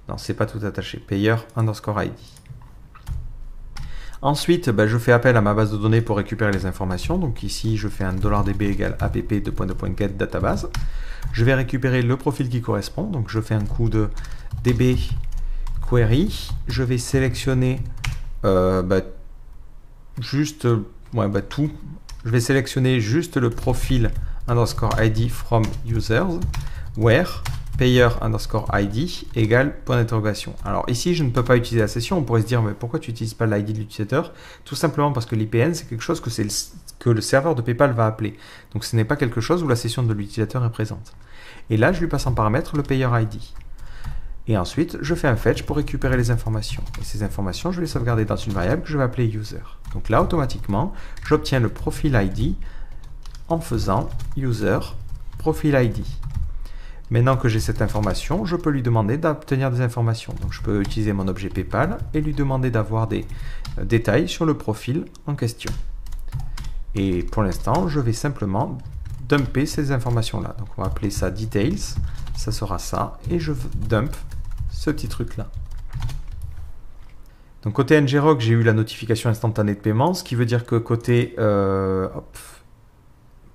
Speaker 1: Non, c'est pas tout attaché. Payer_ID. Ensuite, je fais appel à ma base de données pour récupérer les informations. Donc ici, je fais un $db égale app get database. Je vais récupérer le profil qui correspond. Donc je fais un coup de db query. Je vais sélectionner juste tout. Je vais sélectionner juste le profil _ID from users where Payer_ID égale point d'interrogation. Alors ici, je ne peux pas utiliser la session. On pourrait se dire, mais pourquoi tu n'utilises pas l'ID de l'utilisateur? Tout simplement parce que l'IPN, c'est quelque chose que le serveur de PayPal va appeler. Donc ce n'est pas quelque chose où la session de l'utilisateur est présente. Et là, je lui passe en paramètre le Payer ID. Et ensuite, je fais un fetch pour récupérer les informations. Et ces informations, je vais les sauvegarder dans une variable que je vais appeler user. Donc là, automatiquement, j'obtiens le profil ID en faisant user profil ID. Maintenant que j'ai cette information, je peux lui demander d'obtenir des informations. Donc je peux utiliser mon objet PayPal et lui demander d'avoir des détails sur le profil en question. Et pour l'instant, je vais simplement dumper ces informations-là. Donc on va appeler ça details, ça sera ça, et je dump ce petit truc-là. Donc côté ngrok, j'ai eu la notification instantanée de paiement, ce qui veut dire que côté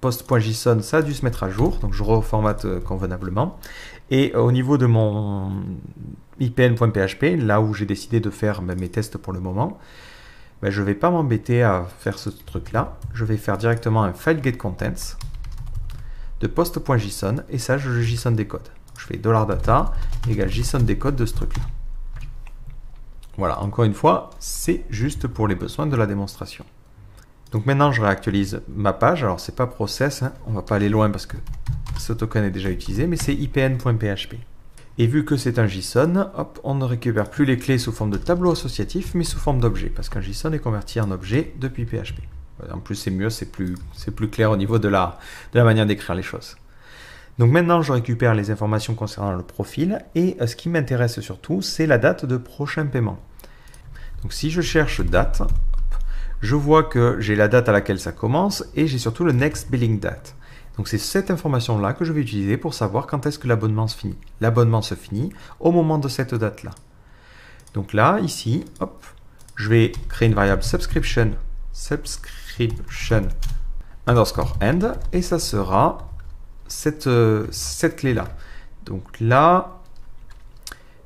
Speaker 1: post.json, ça a dû se mettre à jour, donc je reformate convenablement. Et au niveau de mon IPN.php, là où j'ai décidé de faire mes tests pour le moment, je ne vais pas m'embêter à faire ce truc-là. Je vais faire directement un file get contents de post.json, et ça, je JSON décode. Je fais $data égale JSON décode de ce truc-là. Voilà, encore une fois, c'est juste pour les besoins de la démonstration. Donc maintenant, je réactualise ma page. Alors, c'est pas process, on va pas aller loin parce que ce token est déjà utilisé, mais c'est ipn.php. Et vu que c'est un JSON, on ne récupère plus les clés sous forme de tableau associatif, mais sous forme d'objet, parce qu'un JSON est converti en objet depuis PHP. En plus, c'est mieux, c'est plus clair au niveau de la manière d'écrire les choses. Donc maintenant, je récupère les informations concernant le profil, et ce qui m'intéresse surtout, c'est la date de prochain paiement. Donc si je cherche date, je vois que j'ai la date à laquelle ça commence, et j'ai surtout le next billing date. Donc c'est cette information-là que je vais utiliser pour savoir quand est-ce que l'abonnement se finit. L'abonnement se finit au moment de cette date-là. Donc là, ici, je vais créer une variable subscription _end, et ça sera cette clé-là. Donc là,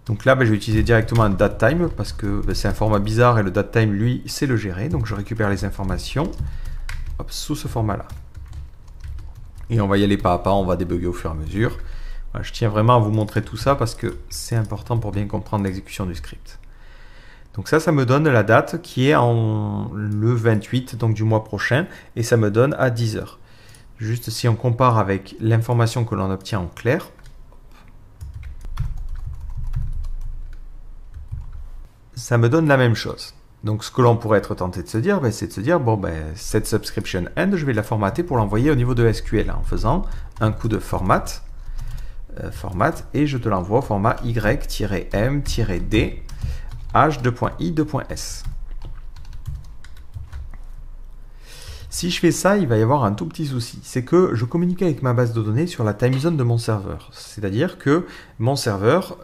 Speaker 1: je vais utiliser directement un datetime parce que c'est un format bizarre et le datetime, lui, c'est le gérer. Donc je récupère les informations sous ce format-là. Et on va y aller pas à pas, on va débugger au fur et à mesure. Voilà, je tiens vraiment à vous montrer tout ça parce que c'est important pour bien comprendre l'exécution du script. Donc ça me donne la date qui est le 28 donc du mois prochain et ça me donne à 10 heures. Juste si on compare avec l'information que l'on obtient en clair, ça me donne la même chose. Donc ce que l'on pourrait être tenté de se dire, c'est de se dire, bon, cette subscription end, je vais la formater pour l'envoyer au niveau de SQL en faisant un coup de format, et je te l'envoie au format y-m-d h2.i2.s. Si je fais ça, il va y avoir un tout petit souci. C'est que je communique avec ma base de données sur la time zone de mon serveur. C'est-à-dire que mon serveur,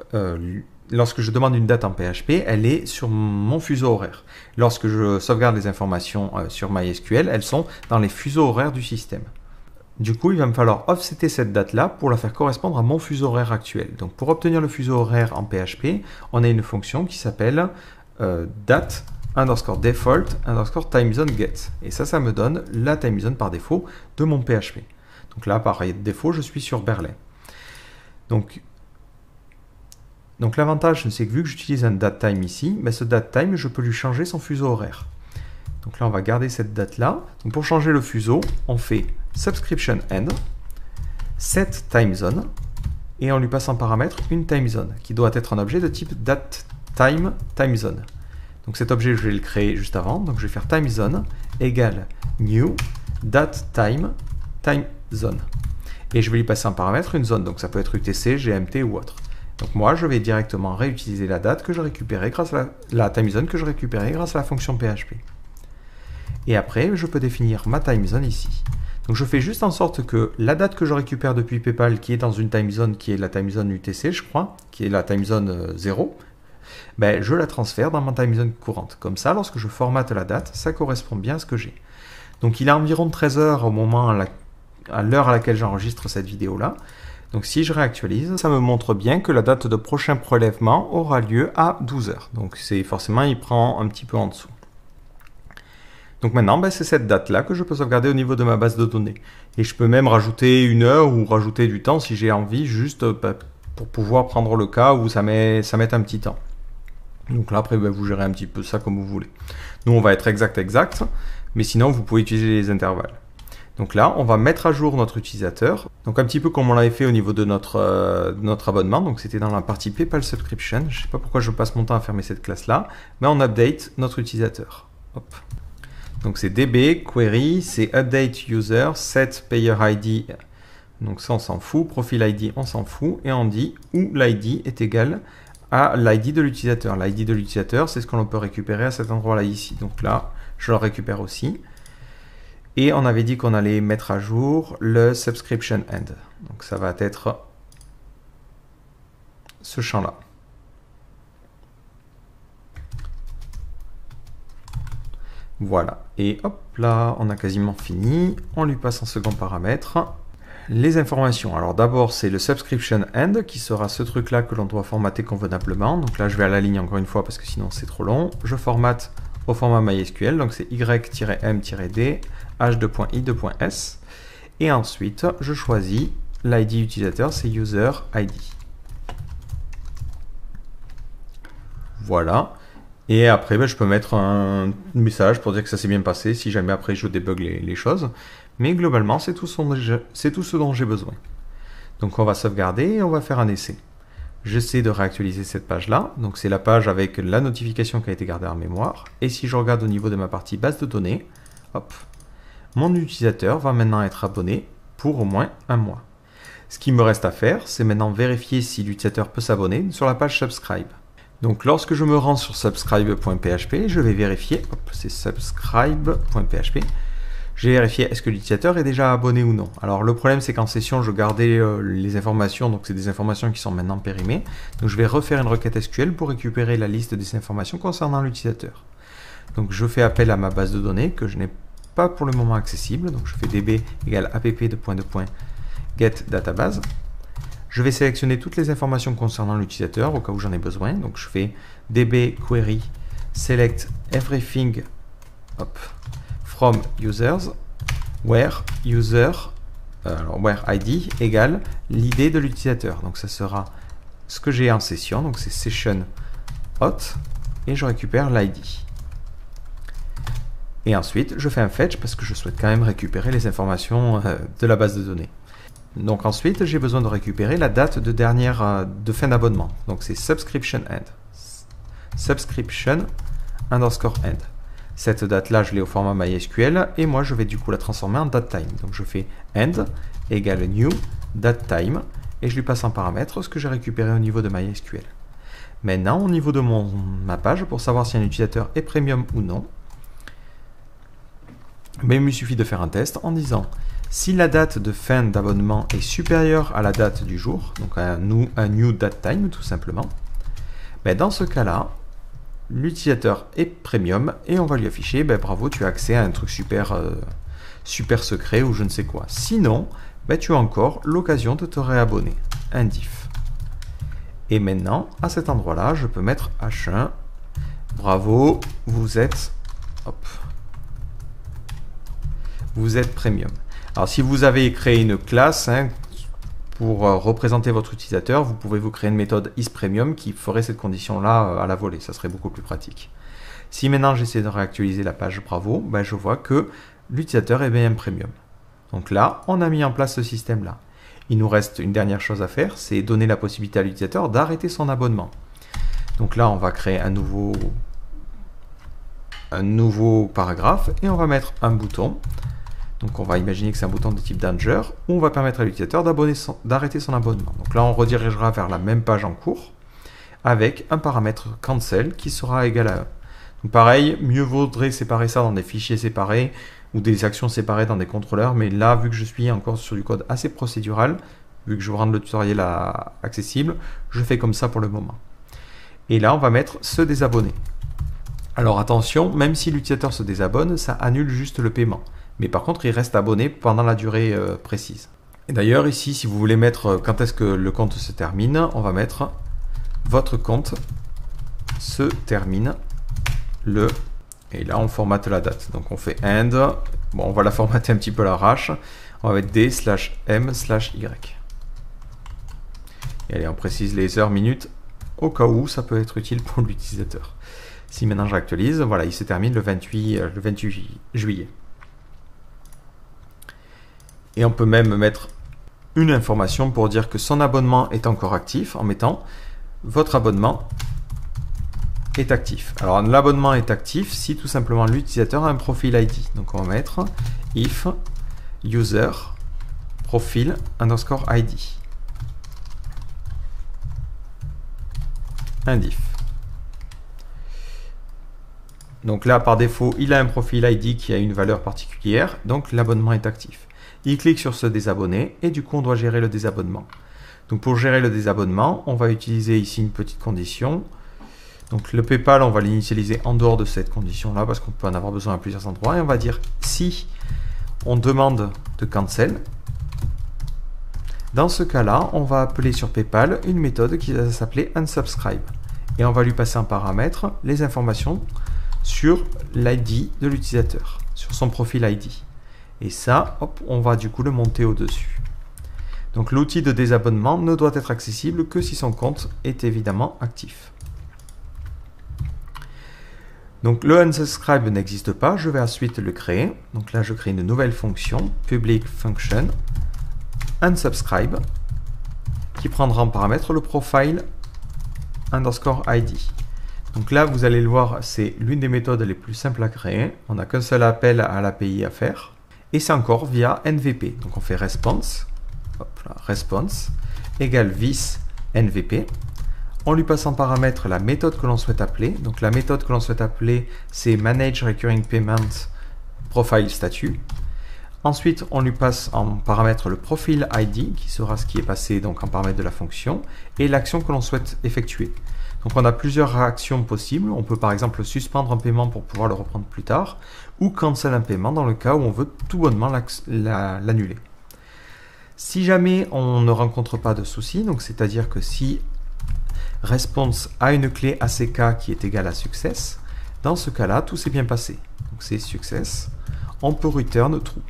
Speaker 1: lorsque je demande une date en PHP, elle est sur mon fuseau horaire. Lorsque je sauvegarde les informations sur MySQL, elles sont dans les fuseaux horaires du système. Du coup, il va me falloir offsetter cette date-là pour la faire correspondre à mon fuseau horaire actuel. Donc, pour obtenir le fuseau horaire en PHP, on a une fonction qui s'appelle date _default _time zone get. Et ça me donne la time zone par défaut de mon PHP. Donc là, par défaut, je suis sur Berlin. Donc l'avantage, c'est que vu que j'utilise un datetime ici, ce datetime, je peux lui changer son fuseau horaire. Donc là, on va garder cette date-là. Donc pour changer le fuseau, on fait subscription end, set time zone, et on lui passe en paramètre une time zone, qui doit être un objet de type datetime time zone. Donc cet objet, je vais le créer juste avant. Donc je vais faire time zone égale new datetime time zone. Et je vais lui passer en paramètre une zone. Donc ça peut être UTC, GMT ou autre. Donc moi, je vais directement réutiliser la date que je récupérais grâce à la time zone que je récupérais grâce à la fonction PHP. Et après, je peux définir ma time zone ici. Donc je fais juste en sorte que la date que je récupère depuis PayPal, qui est dans une time zone qui est la time zone UTC, je crois, qui est la time zone 0, je la transfère dans ma time zone courante. Comme ça, lorsque je formate la date, ça correspond bien à ce que j'ai. Donc il est environ 13 heures au moment à l'heure à laquelle j'enregistre cette vidéo-là. Donc si je réactualise, ça me montre bien que la date de prochain prélèvement aura lieu à 12 heures. Donc c'est forcément, il prend un petit peu en dessous. Donc maintenant, c'est cette date-là que je peux sauvegarder au niveau de ma base de données. Et je peux même rajouter une heure ou rajouter du temps si j'ai envie, juste pour pouvoir prendre le cas où ça met un petit temps. Donc là, après, vous gérez un petit peu ça comme vous voulez. Nous, on va être exact, mais sinon, vous pouvez utiliser les intervalles. Donc là, on va mettre à jour notre utilisateur. Donc un petit peu comme on l'avait fait au niveau de notre abonnement. Donc c'était dans la partie PayPal Subscription. Je ne sais pas pourquoi je passe mon temps à fermer cette classe-là, mais on update notre utilisateur. Hop. Donc c'est DB, query, c'est update user, set payer ID. Donc ça, on s'en fout. Profil ID, on s'en fout. Et on dit où l'ID est égal à l'ID de l'utilisateur. L'ID de l'utilisateur, c'est ce qu'on peut récupérer à cet endroit-là ici. Donc là, je le récupère aussi. Et on avait dit qu'on allait mettre à jour le subscription end. Donc ça va être ce champ-là. Voilà. Et hop là, on a quasiment fini. On lui passe en second paramètre les informations. Alors d'abord, c'est le subscription end qui sera ce truc-là que l'on doit formater convenablement. Donc là, je vais à la ligne encore une fois parce que sinon c'est trop long. Je formate au format MySQL. Donc c'est y-m-d h2.i2.s. Et ensuite, je choisis l'ID utilisateur, c'est user ID. Voilà. Et après, je peux mettre un message pour dire que ça s'est bien passé, si jamais après je débug les choses. Mais globalement, c'est tout ce dont j'ai besoin. Donc on va sauvegarder et on va faire un essai. J'essaie de réactualiser cette page-là. Donc c'est la page avec la notification qui a été gardée en mémoire. Et si je regarde au niveau de ma partie base de données, hop, mon utilisateur va maintenant être abonné pour au moins un mois. Ce qui me reste à faire, c'est maintenant vérifier si l'utilisateur peut s'abonner sur la page subscribe. Donc lorsque je me rends sur subscribe.php, je vais vérifier, hop, c'est subscribe.php, je vais vérifier est-ce que l'utilisateur est déjà abonné ou non. Alors le problème c'est qu'en session je gardais les informations, donc c'est des informations qui sont maintenant périmées. Donc je vais refaire une requête SQL pour récupérer la liste des informations concernant l'utilisateur. Donc je fais appel à ma base de données que je n'ai pas pour le moment accessible. Donc je fais db égale app get database. Je vais sélectionner toutes les informations concernant l'utilisateur au cas où j'en ai besoin. Donc je fais db query select everything hop, from users where user where id égale l'id de l'utilisateur. Donc ça sera ce que j'ai en session. Donc c'est session hot et je récupère l'ID. Et ensuite, je fais un fetch parce que je souhaite quand même récupérer les informations de la base de données. Donc ensuite, j'ai besoin de récupérer la date de fin d'abonnement. Donc c'est subscription end. Subscription underscore end. Cette date-là, je l'ai au format MySQL et moi, je vais du coup la transformer en datetime. Donc je fais end égale new datetime et je lui passe en paramètre ce que j'ai récupéré au niveau de MySQL. Maintenant, au niveau de ma page, pour savoir si un utilisateur est premium ou non, mais il me suffit de faire un test en disant si la date de fin d'abonnement est supérieure à la date du jour, donc un new datetime tout simplement, ben dans ce cas-là, l'utilisateur est premium et on va lui afficher ben bravo, tu as accès à un truc super secret ou je ne sais quoi. Sinon, ben tu as encore l'occasion de te réabonner. Un diff. Et maintenant, à cet endroit-là, je peux mettre H1. Bravo, vous êtes premium. Alors si vous avez créé une classe pour représenter votre utilisateur, vous pouvez vous créer une méthode isPremium qui ferait cette condition-là à la volée. Ça serait beaucoup plus pratique. Si maintenant j'essaie de réactualiser la page Bravo, ben je vois que l'utilisateur est bien premium. Donc là, on a mis en place ce système-là. Il nous reste une dernière chose à faire, c'est donner la possibilité à l'utilisateur d'arrêter son abonnement. Donc là, on va créer un nouveau paragraphe et on va mettre un bouton. Donc on va imaginer que c'est un bouton de type Danger où on va permettre à l'utilisateur d'arrêter son abonnement. Donc là, on redirigera vers la même page en cours avec un paramètre cancel qui sera égal à 1. Donc pareil, mieux vaudrait séparer ça dans des fichiers séparés ou des actions séparées dans des contrôleurs, mais là, vu que je suis encore sur du code assez procédural, vu que je vous rends le tutoriel accessible, je fais comme ça pour le moment. Et là, on va mettre se désabonner. Alors attention, même si l'utilisateur se désabonne, ça annule juste le paiement. Mais par contre, il reste abonné pendant la durée précise. Et d'ailleurs, ici, si vous voulez mettre quand est-ce que le compte se termine, on va mettre votre compte se termine le... Et là, on formate la date. Donc, on fait end. Bon, on va la formater un petit peu à l'arrache. On va mettre d/m/y. Et allez, on précise les heures, minutes, au cas où ça peut être utile pour l'utilisateur. Si maintenant j'actualise, voilà, il se termine le 28 juillet. Et on peut même mettre une information pour dire que son abonnement est encore actif en mettant votre abonnement est actif. Alors l'abonnement est actif si tout simplement l'utilisateur a un profil ID. Donc on va mettre if user profil underscore ID. Un diff. Donc là par défaut il a un profil ID qui a une valeur particulière, donc l'abonnement est actif. Il clique sur se désabonner et du coup on doit gérer le désabonnement. Donc pour gérer le désabonnement, on va utiliser ici une petite condition. Donc le PayPal, on va l'initialiser en dehors de cette condition-là parce qu'on peut en avoir besoin à plusieurs endroits. Et on va dire si on demande de cancel, dans ce cas-là, on va appeler sur PayPal une méthode qui va s'appeler unsubscribe. Et on va lui passer en paramètre les informations sur l'ID de l'utilisateur, sur son profil ID. Et ça, hop, on va du coup le monter au-dessus. Donc l'outil de désabonnement ne doit être accessible que si son compte est évidemment actif. Donc le unsubscribe n'existe pas, je vais ensuite le créer. Donc là je crée une nouvelle fonction, public function unsubscribe, qui prendra en paramètre le profile underscore ID. Donc là vous allez le voir, c'est l'une des méthodes les plus simples à créer. On n'a qu'un seul appel à l'API à faire. Et c'est encore via NVP. Donc on fait response, hop là, response égale this NVP. On lui passe en paramètre la méthode que l'on souhaite appeler. Donc la méthode que l'on souhaite appeler, c'est Manage Recurring Payment Profile Statut. Ensuite, on lui passe en paramètre le profil ID, qui sera ce qui est passé donc en paramètre de la fonction, et l'action que l'on souhaite effectuer. Donc on a plusieurs actions possibles. On peut par exemple suspendre un paiement pour pouvoir le reprendre plus tard, ou cancel un paiement dans le cas où on veut tout bonnement l'annuler. Si jamais on ne rencontre pas de souci, donc c'est-à-dire que si response a une clé ACK qui est égale à success, dans ce cas-là, tout s'est bien passé. Donc c'est success, on peut return true.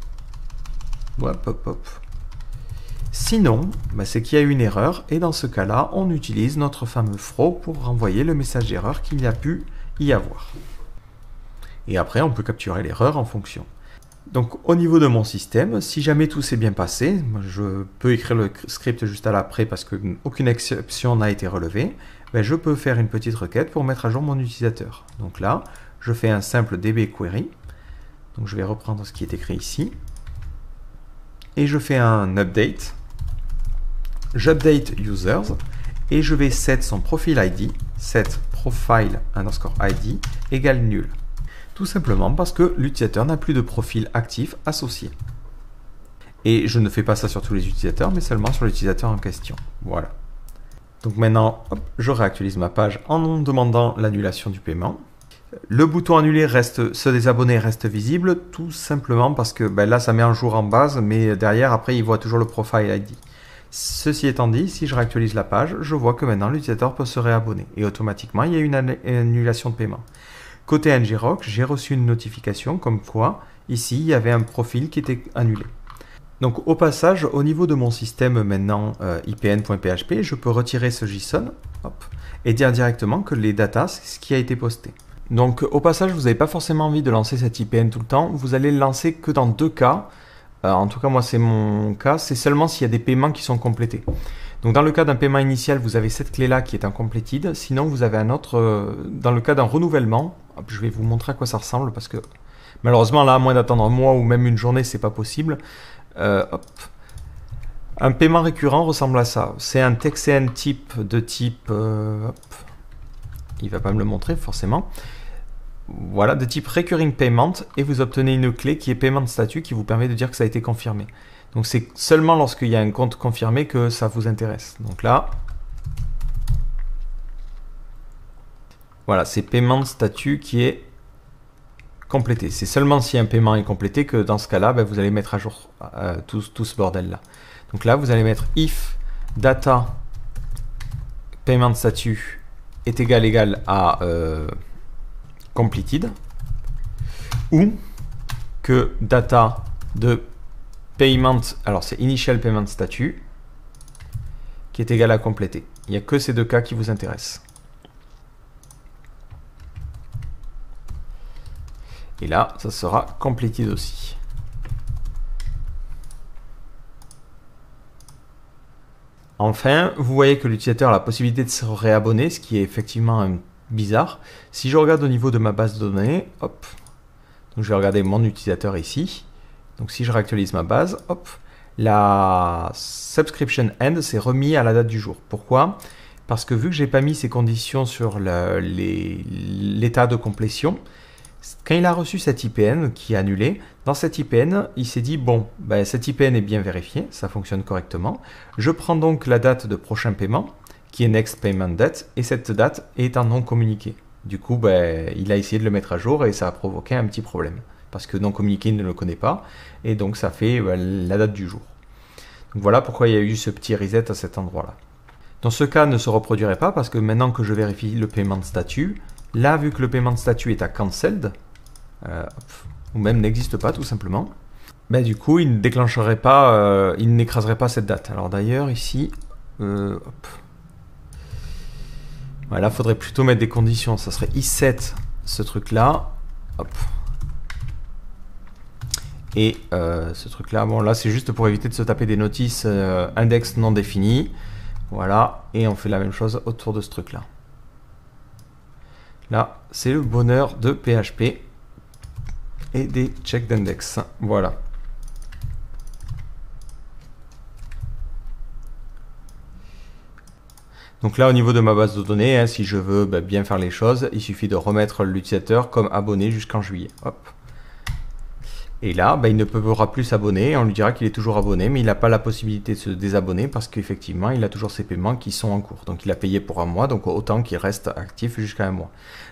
Speaker 1: Hop, hop, hop. Sinon, c'est qu'il y a une erreur, et dans ce cas-là, on utilise notre fameux throw pour renvoyer le message d'erreur qu'il y a pu y avoir. Et après, on peut capturer l'erreur en fonction. Donc au niveau de mon système, si jamais tout s'est bien passé, je peux écrire le script juste à l'après parce qu'aucune exception n'a été relevée, ben je peux faire une petite requête pour mettre à jour mon utilisateur. Donc là, je fais un simple db query. Donc je vais reprendre ce qui est écrit ici. Et je fais un update. J'update users et je vais set son profil ID, set profile underscore ID égale nul. Tout simplement parce que l'utilisateur n'a plus de profil actif associé. Et je ne fais pas ça sur tous les utilisateurs, mais seulement sur l'utilisateur en question. Voilà. Donc maintenant, hop, je réactualise ma page en demandant l'annulation du paiement. Le bouton annuler se désabonner reste visible, tout simplement parce que ben là, ça met un jour en base, mais derrière, après, il voit toujours le profile ID. Ceci étant dit, si je réactualise la page, je vois que maintenant l'utilisateur peut se réabonner. Et automatiquement, il y a une annulation de paiement. Côté ngrok, j'ai reçu une notification comme quoi, ici, il y avait un profil qui était annulé. Donc au passage, au niveau de mon système maintenant ipn.php, je peux retirer ce JSON hop, et dire directement que les datas, c'est ce qui a été posté. Donc au passage, vous n'avez pas forcément envie de lancer cet IPN tout le temps, vous allez le lancer que dans deux cas. En tout cas, moi c'est mon cas, c'est seulement s'il y a des paiements qui sont complétés. Donc dans le cas d'un paiement initial, vous avez cette clé-là qui est un completed. Sinon, vous avez un autre, dans le cas d'un renouvellement, hop, je vais vous montrer à quoi ça ressemble parce que malheureusement là, à moins d'attendre un mois ou même une journée, c'est pas possible. Hop. Un paiement récurrent ressemble à ça. C'est un TXN type de type, hop, il va pas me le montrer forcément. Voilà, de type recurring payment et vous obtenez une clé qui est payment statut qui vous permet de dire que ça a été confirmé. Donc c'est seulement lorsqu'il y a un compte confirmé que ça vous intéresse. Donc là, voilà, c'est paiement statut qui est complété. C'est seulement si un paiement est complété que dans ce cas-là, ben, vous allez mettre à jour tout ce bordel-là. Donc là, vous allez mettre if data payment statut est égal à completed ou que data de payment, alors c'est initial payment statut qui est égal à compléter. Il n'y a que ces deux cas qui vous intéressent. Et là, ça sera completed aussi. Enfin, vous voyez que l'utilisateur a la possibilité de se réabonner, ce qui est effectivement bizarre. Si je regarde au niveau de ma base de données, hop, donc je vais regarder mon utilisateur ici. Donc si je réactualise ma base, hop, la subscription end s'est remis à la date du jour. Pourquoi? Parce que vu que j'ai pas mis ces conditions sur l'état de complétion, quand il a reçu cet IPN qui est annulé, dans cet IPN, il s'est dit, bon, ben, cet IPN est bien vérifié, ça fonctionne correctement. Je prends donc la date de prochain paiement, qui est next payment date, et cette date est un non communiqué. Du coup, ben, il a essayé de le mettre à jour et ça a provoqué un petit problème. Parce que non communiqué, il ne le connaît pas, et donc ça fait la date du jour. Donc voilà pourquoi il y a eu ce petit reset à cet endroit-là. Dans ce cas, ne se reproduirait pas, parce que maintenant que je vérifie le paiement de statut, là, vu que le paiement de statut est à cancelled, ou même n'existe pas tout simplement, ben, du coup, il ne déclencherait pas, il n'écraserait pas cette date. Alors d'ailleurs, ici, hop. Voilà, faudrait plutôt mettre des conditions. Ça serait i7, ce truc-là. Hop. Et ce truc-là, bon là, c'est juste pour éviter de se taper des notices index non définies. Voilà, et on fait la même chose autour de ce truc-là. Là, c'est le bonheur de PHP et des checks d'index. Voilà. Donc là, au niveau de ma base de données, hein, si je veux bien faire les choses, il suffit de remettre l'utilisateur comme abonné jusqu'en juillet. Hop. Et là, il ne pourra plus s'abonner. On lui dira qu'il est toujours abonné, mais il n'a pas la possibilité de se désabonner parce qu'effectivement, il a toujours ses paiements qui sont en cours. Donc, il a payé pour un mois, donc autant qu'il reste actif jusqu'à un mois.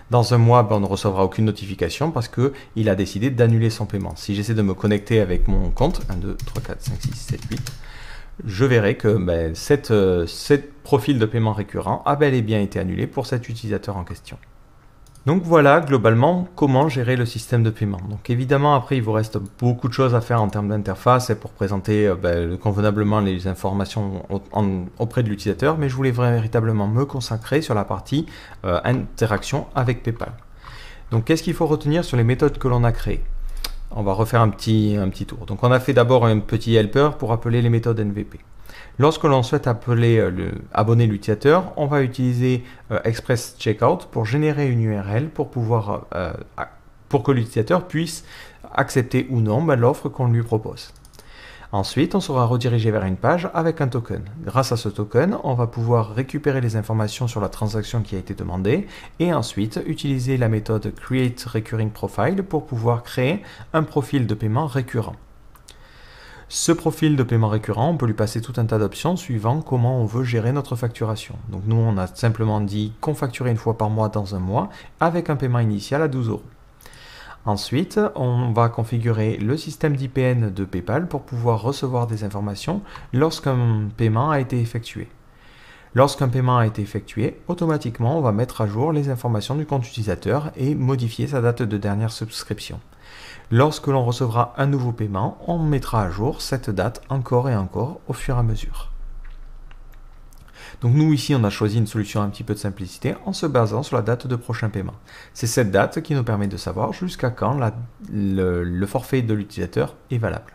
Speaker 1: Dans un mois, on ne recevra aucune notification parce qu'il a décidé d'annuler son paiement. Si j'essaie de me connecter avec mon compte, 1, 2, 3, 4, 5, 6, 7, 8, je verrai que cet profil de paiement récurrent a bel et bien été annulé pour cet utilisateur en question. Donc voilà globalement comment gérer le système de paiement. Donc évidemment après il vous reste beaucoup de choses à faire en termes d'interface et pour présenter convenablement les informations auprès de l'utilisateur, mais je voulais véritablement me consacrer sur la partie interaction avec PayPal. Donc qu'est-ce qu'il faut retenir sur les méthodes que l'on a créées? On va refaire un petit tour. Donc on a fait d'abord un petit helper pour appeler les méthodes MVP. Lorsque l'on souhaite abonner l'utilisateur, on va utiliser Express Checkout pour générer une URL pour que l'utilisateur puisse accepter ou non l'offre qu'on lui propose. Ensuite, on sera redirigé vers une page avec un token. Grâce à ce token, on va pouvoir récupérer les informations sur la transaction qui a été demandée et ensuite utiliser la méthode Create Recurring Profile pour pouvoir créer un profil de paiement récurrent. Ce profil de paiement récurrent, on peut lui passer tout un tas d'options suivant comment on veut gérer notre facturation. Donc nous, on a simplement dit qu'on facturait une fois par mois dans un mois avec un paiement initial à 12 €. Ensuite, on va configurer le système d'IPN de PayPal pour pouvoir recevoir des informations lorsqu'un paiement a été effectué. Lorsqu'un paiement a été effectué, automatiquement, on va mettre à jour les informations du compte utilisateur et modifier sa date de dernière souscription. Lorsque l'on recevra un nouveau paiement, on mettra à jour cette date encore et encore au fur et à mesure. Donc nous ici on a choisi une solution un petit peu de simplicité en se basant sur la date de prochain paiement. C'est cette date qui nous permet de savoir jusqu'à quand le forfait de l'utilisateur est valable.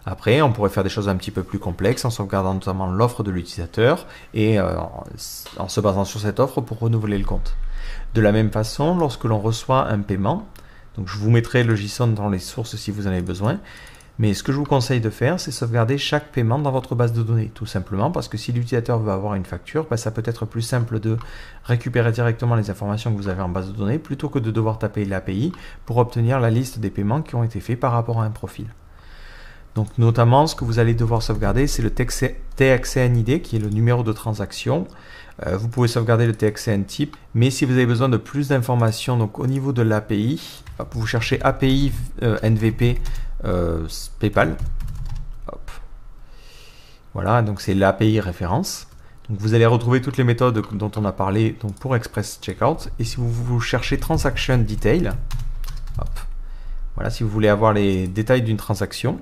Speaker 1: Après on pourrait faire des choses un petit peu plus complexes en sauvegardant notamment l'offre de l'utilisateur et en se basant sur cette offre pour renouveler le compte. De la même façon, lorsque l'on reçoit un paiement, donc je vous mettrai le JSON dans les sources si vous en avez besoin. Mais ce que je vous conseille de faire, c'est sauvegarder chaque paiement dans votre base de données. Tout simplement parce que si l'utilisateur veut avoir une facture, ça peut être plus simple de récupérer directement les informations que vous avez en base de données plutôt que de devoir taper l'API pour obtenir la liste des paiements qui ont été faits par rapport à un profil. Donc notamment, ce que vous allez devoir sauvegarder, c'est le TXCNID qui est le numéro de transaction. Vous pouvez sauvegarder le TXCN type, mais si vous avez besoin de plus d'informations, donc au niveau de l'API, vous cherchez API NVP PayPal. Hop. Voilà, donc c'est l'API référence. Donc vous allez retrouver toutes les méthodes dont on a parlé donc pour Express Checkout. Et si vous cherchez Transaction Detail, hop. Voilà, si vous voulez avoir les détails d'une transaction.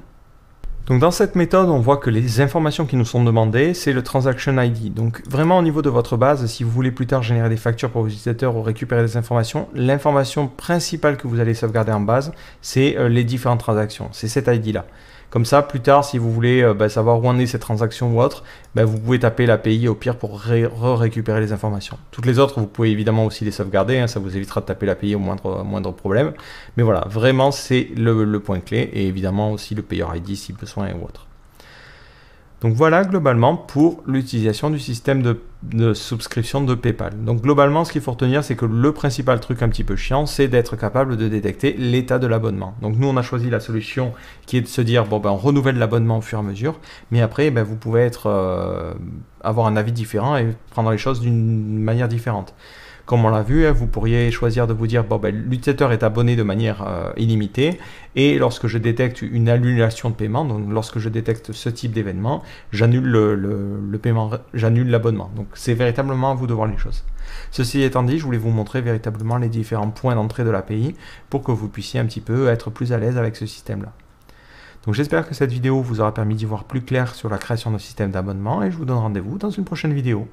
Speaker 1: Donc dans cette méthode, on voit que les informations qui nous sont demandées, c'est le Transaction ID. Donc vraiment au niveau de votre base, si vous voulez plus tard générer des factures pour vos utilisateurs ou récupérer des informations, l'information principale que vous allez sauvegarder en base, c'est les différentes transactions. C'est cet ID-là. Comme ça, plus tard, si vous voulez savoir où en est cette transaction ou autre, vous pouvez taper l'API au pire pour récupérer les informations. Toutes les autres, vous pouvez évidemment aussi les sauvegarder, ça vous évitera de taper l'API au moindre problème. Mais voilà, vraiment, c'est le point clé et évidemment aussi le Payer ID si besoin ou autre. Donc voilà globalement pour l'utilisation du système de souscription de PayPal. Donc globalement, ce qu'il faut retenir, c'est que le principal truc un petit peu chiant, c'est d'être capable de détecter l'état de l'abonnement. Donc nous, on a choisi la solution qui est de se dire, on renouvelle l'abonnement au fur et à mesure, mais après, vous pouvez avoir un avis différent et prendre les choses d'une manière différente. Comme on l'a vu, vous pourriez choisir de vous dire, l'utilisateur est abonné de manière illimitée et lorsque je détecte une annulation de paiement, donc lorsque je détecte ce type d'événement, j'annule le paiement, j'annule l'abonnement. Donc c'est véritablement à vous de voir les choses. Ceci étant dit, je voulais vous montrer véritablement les différents points d'entrée de l'API pour que vous puissiez un petit peu être plus à l'aise avec ce système-là. Donc j'espère que cette vidéo vous aura permis d'y voir plus clair sur la création de système d'abonnement et je vous donne rendez-vous dans une prochaine vidéo.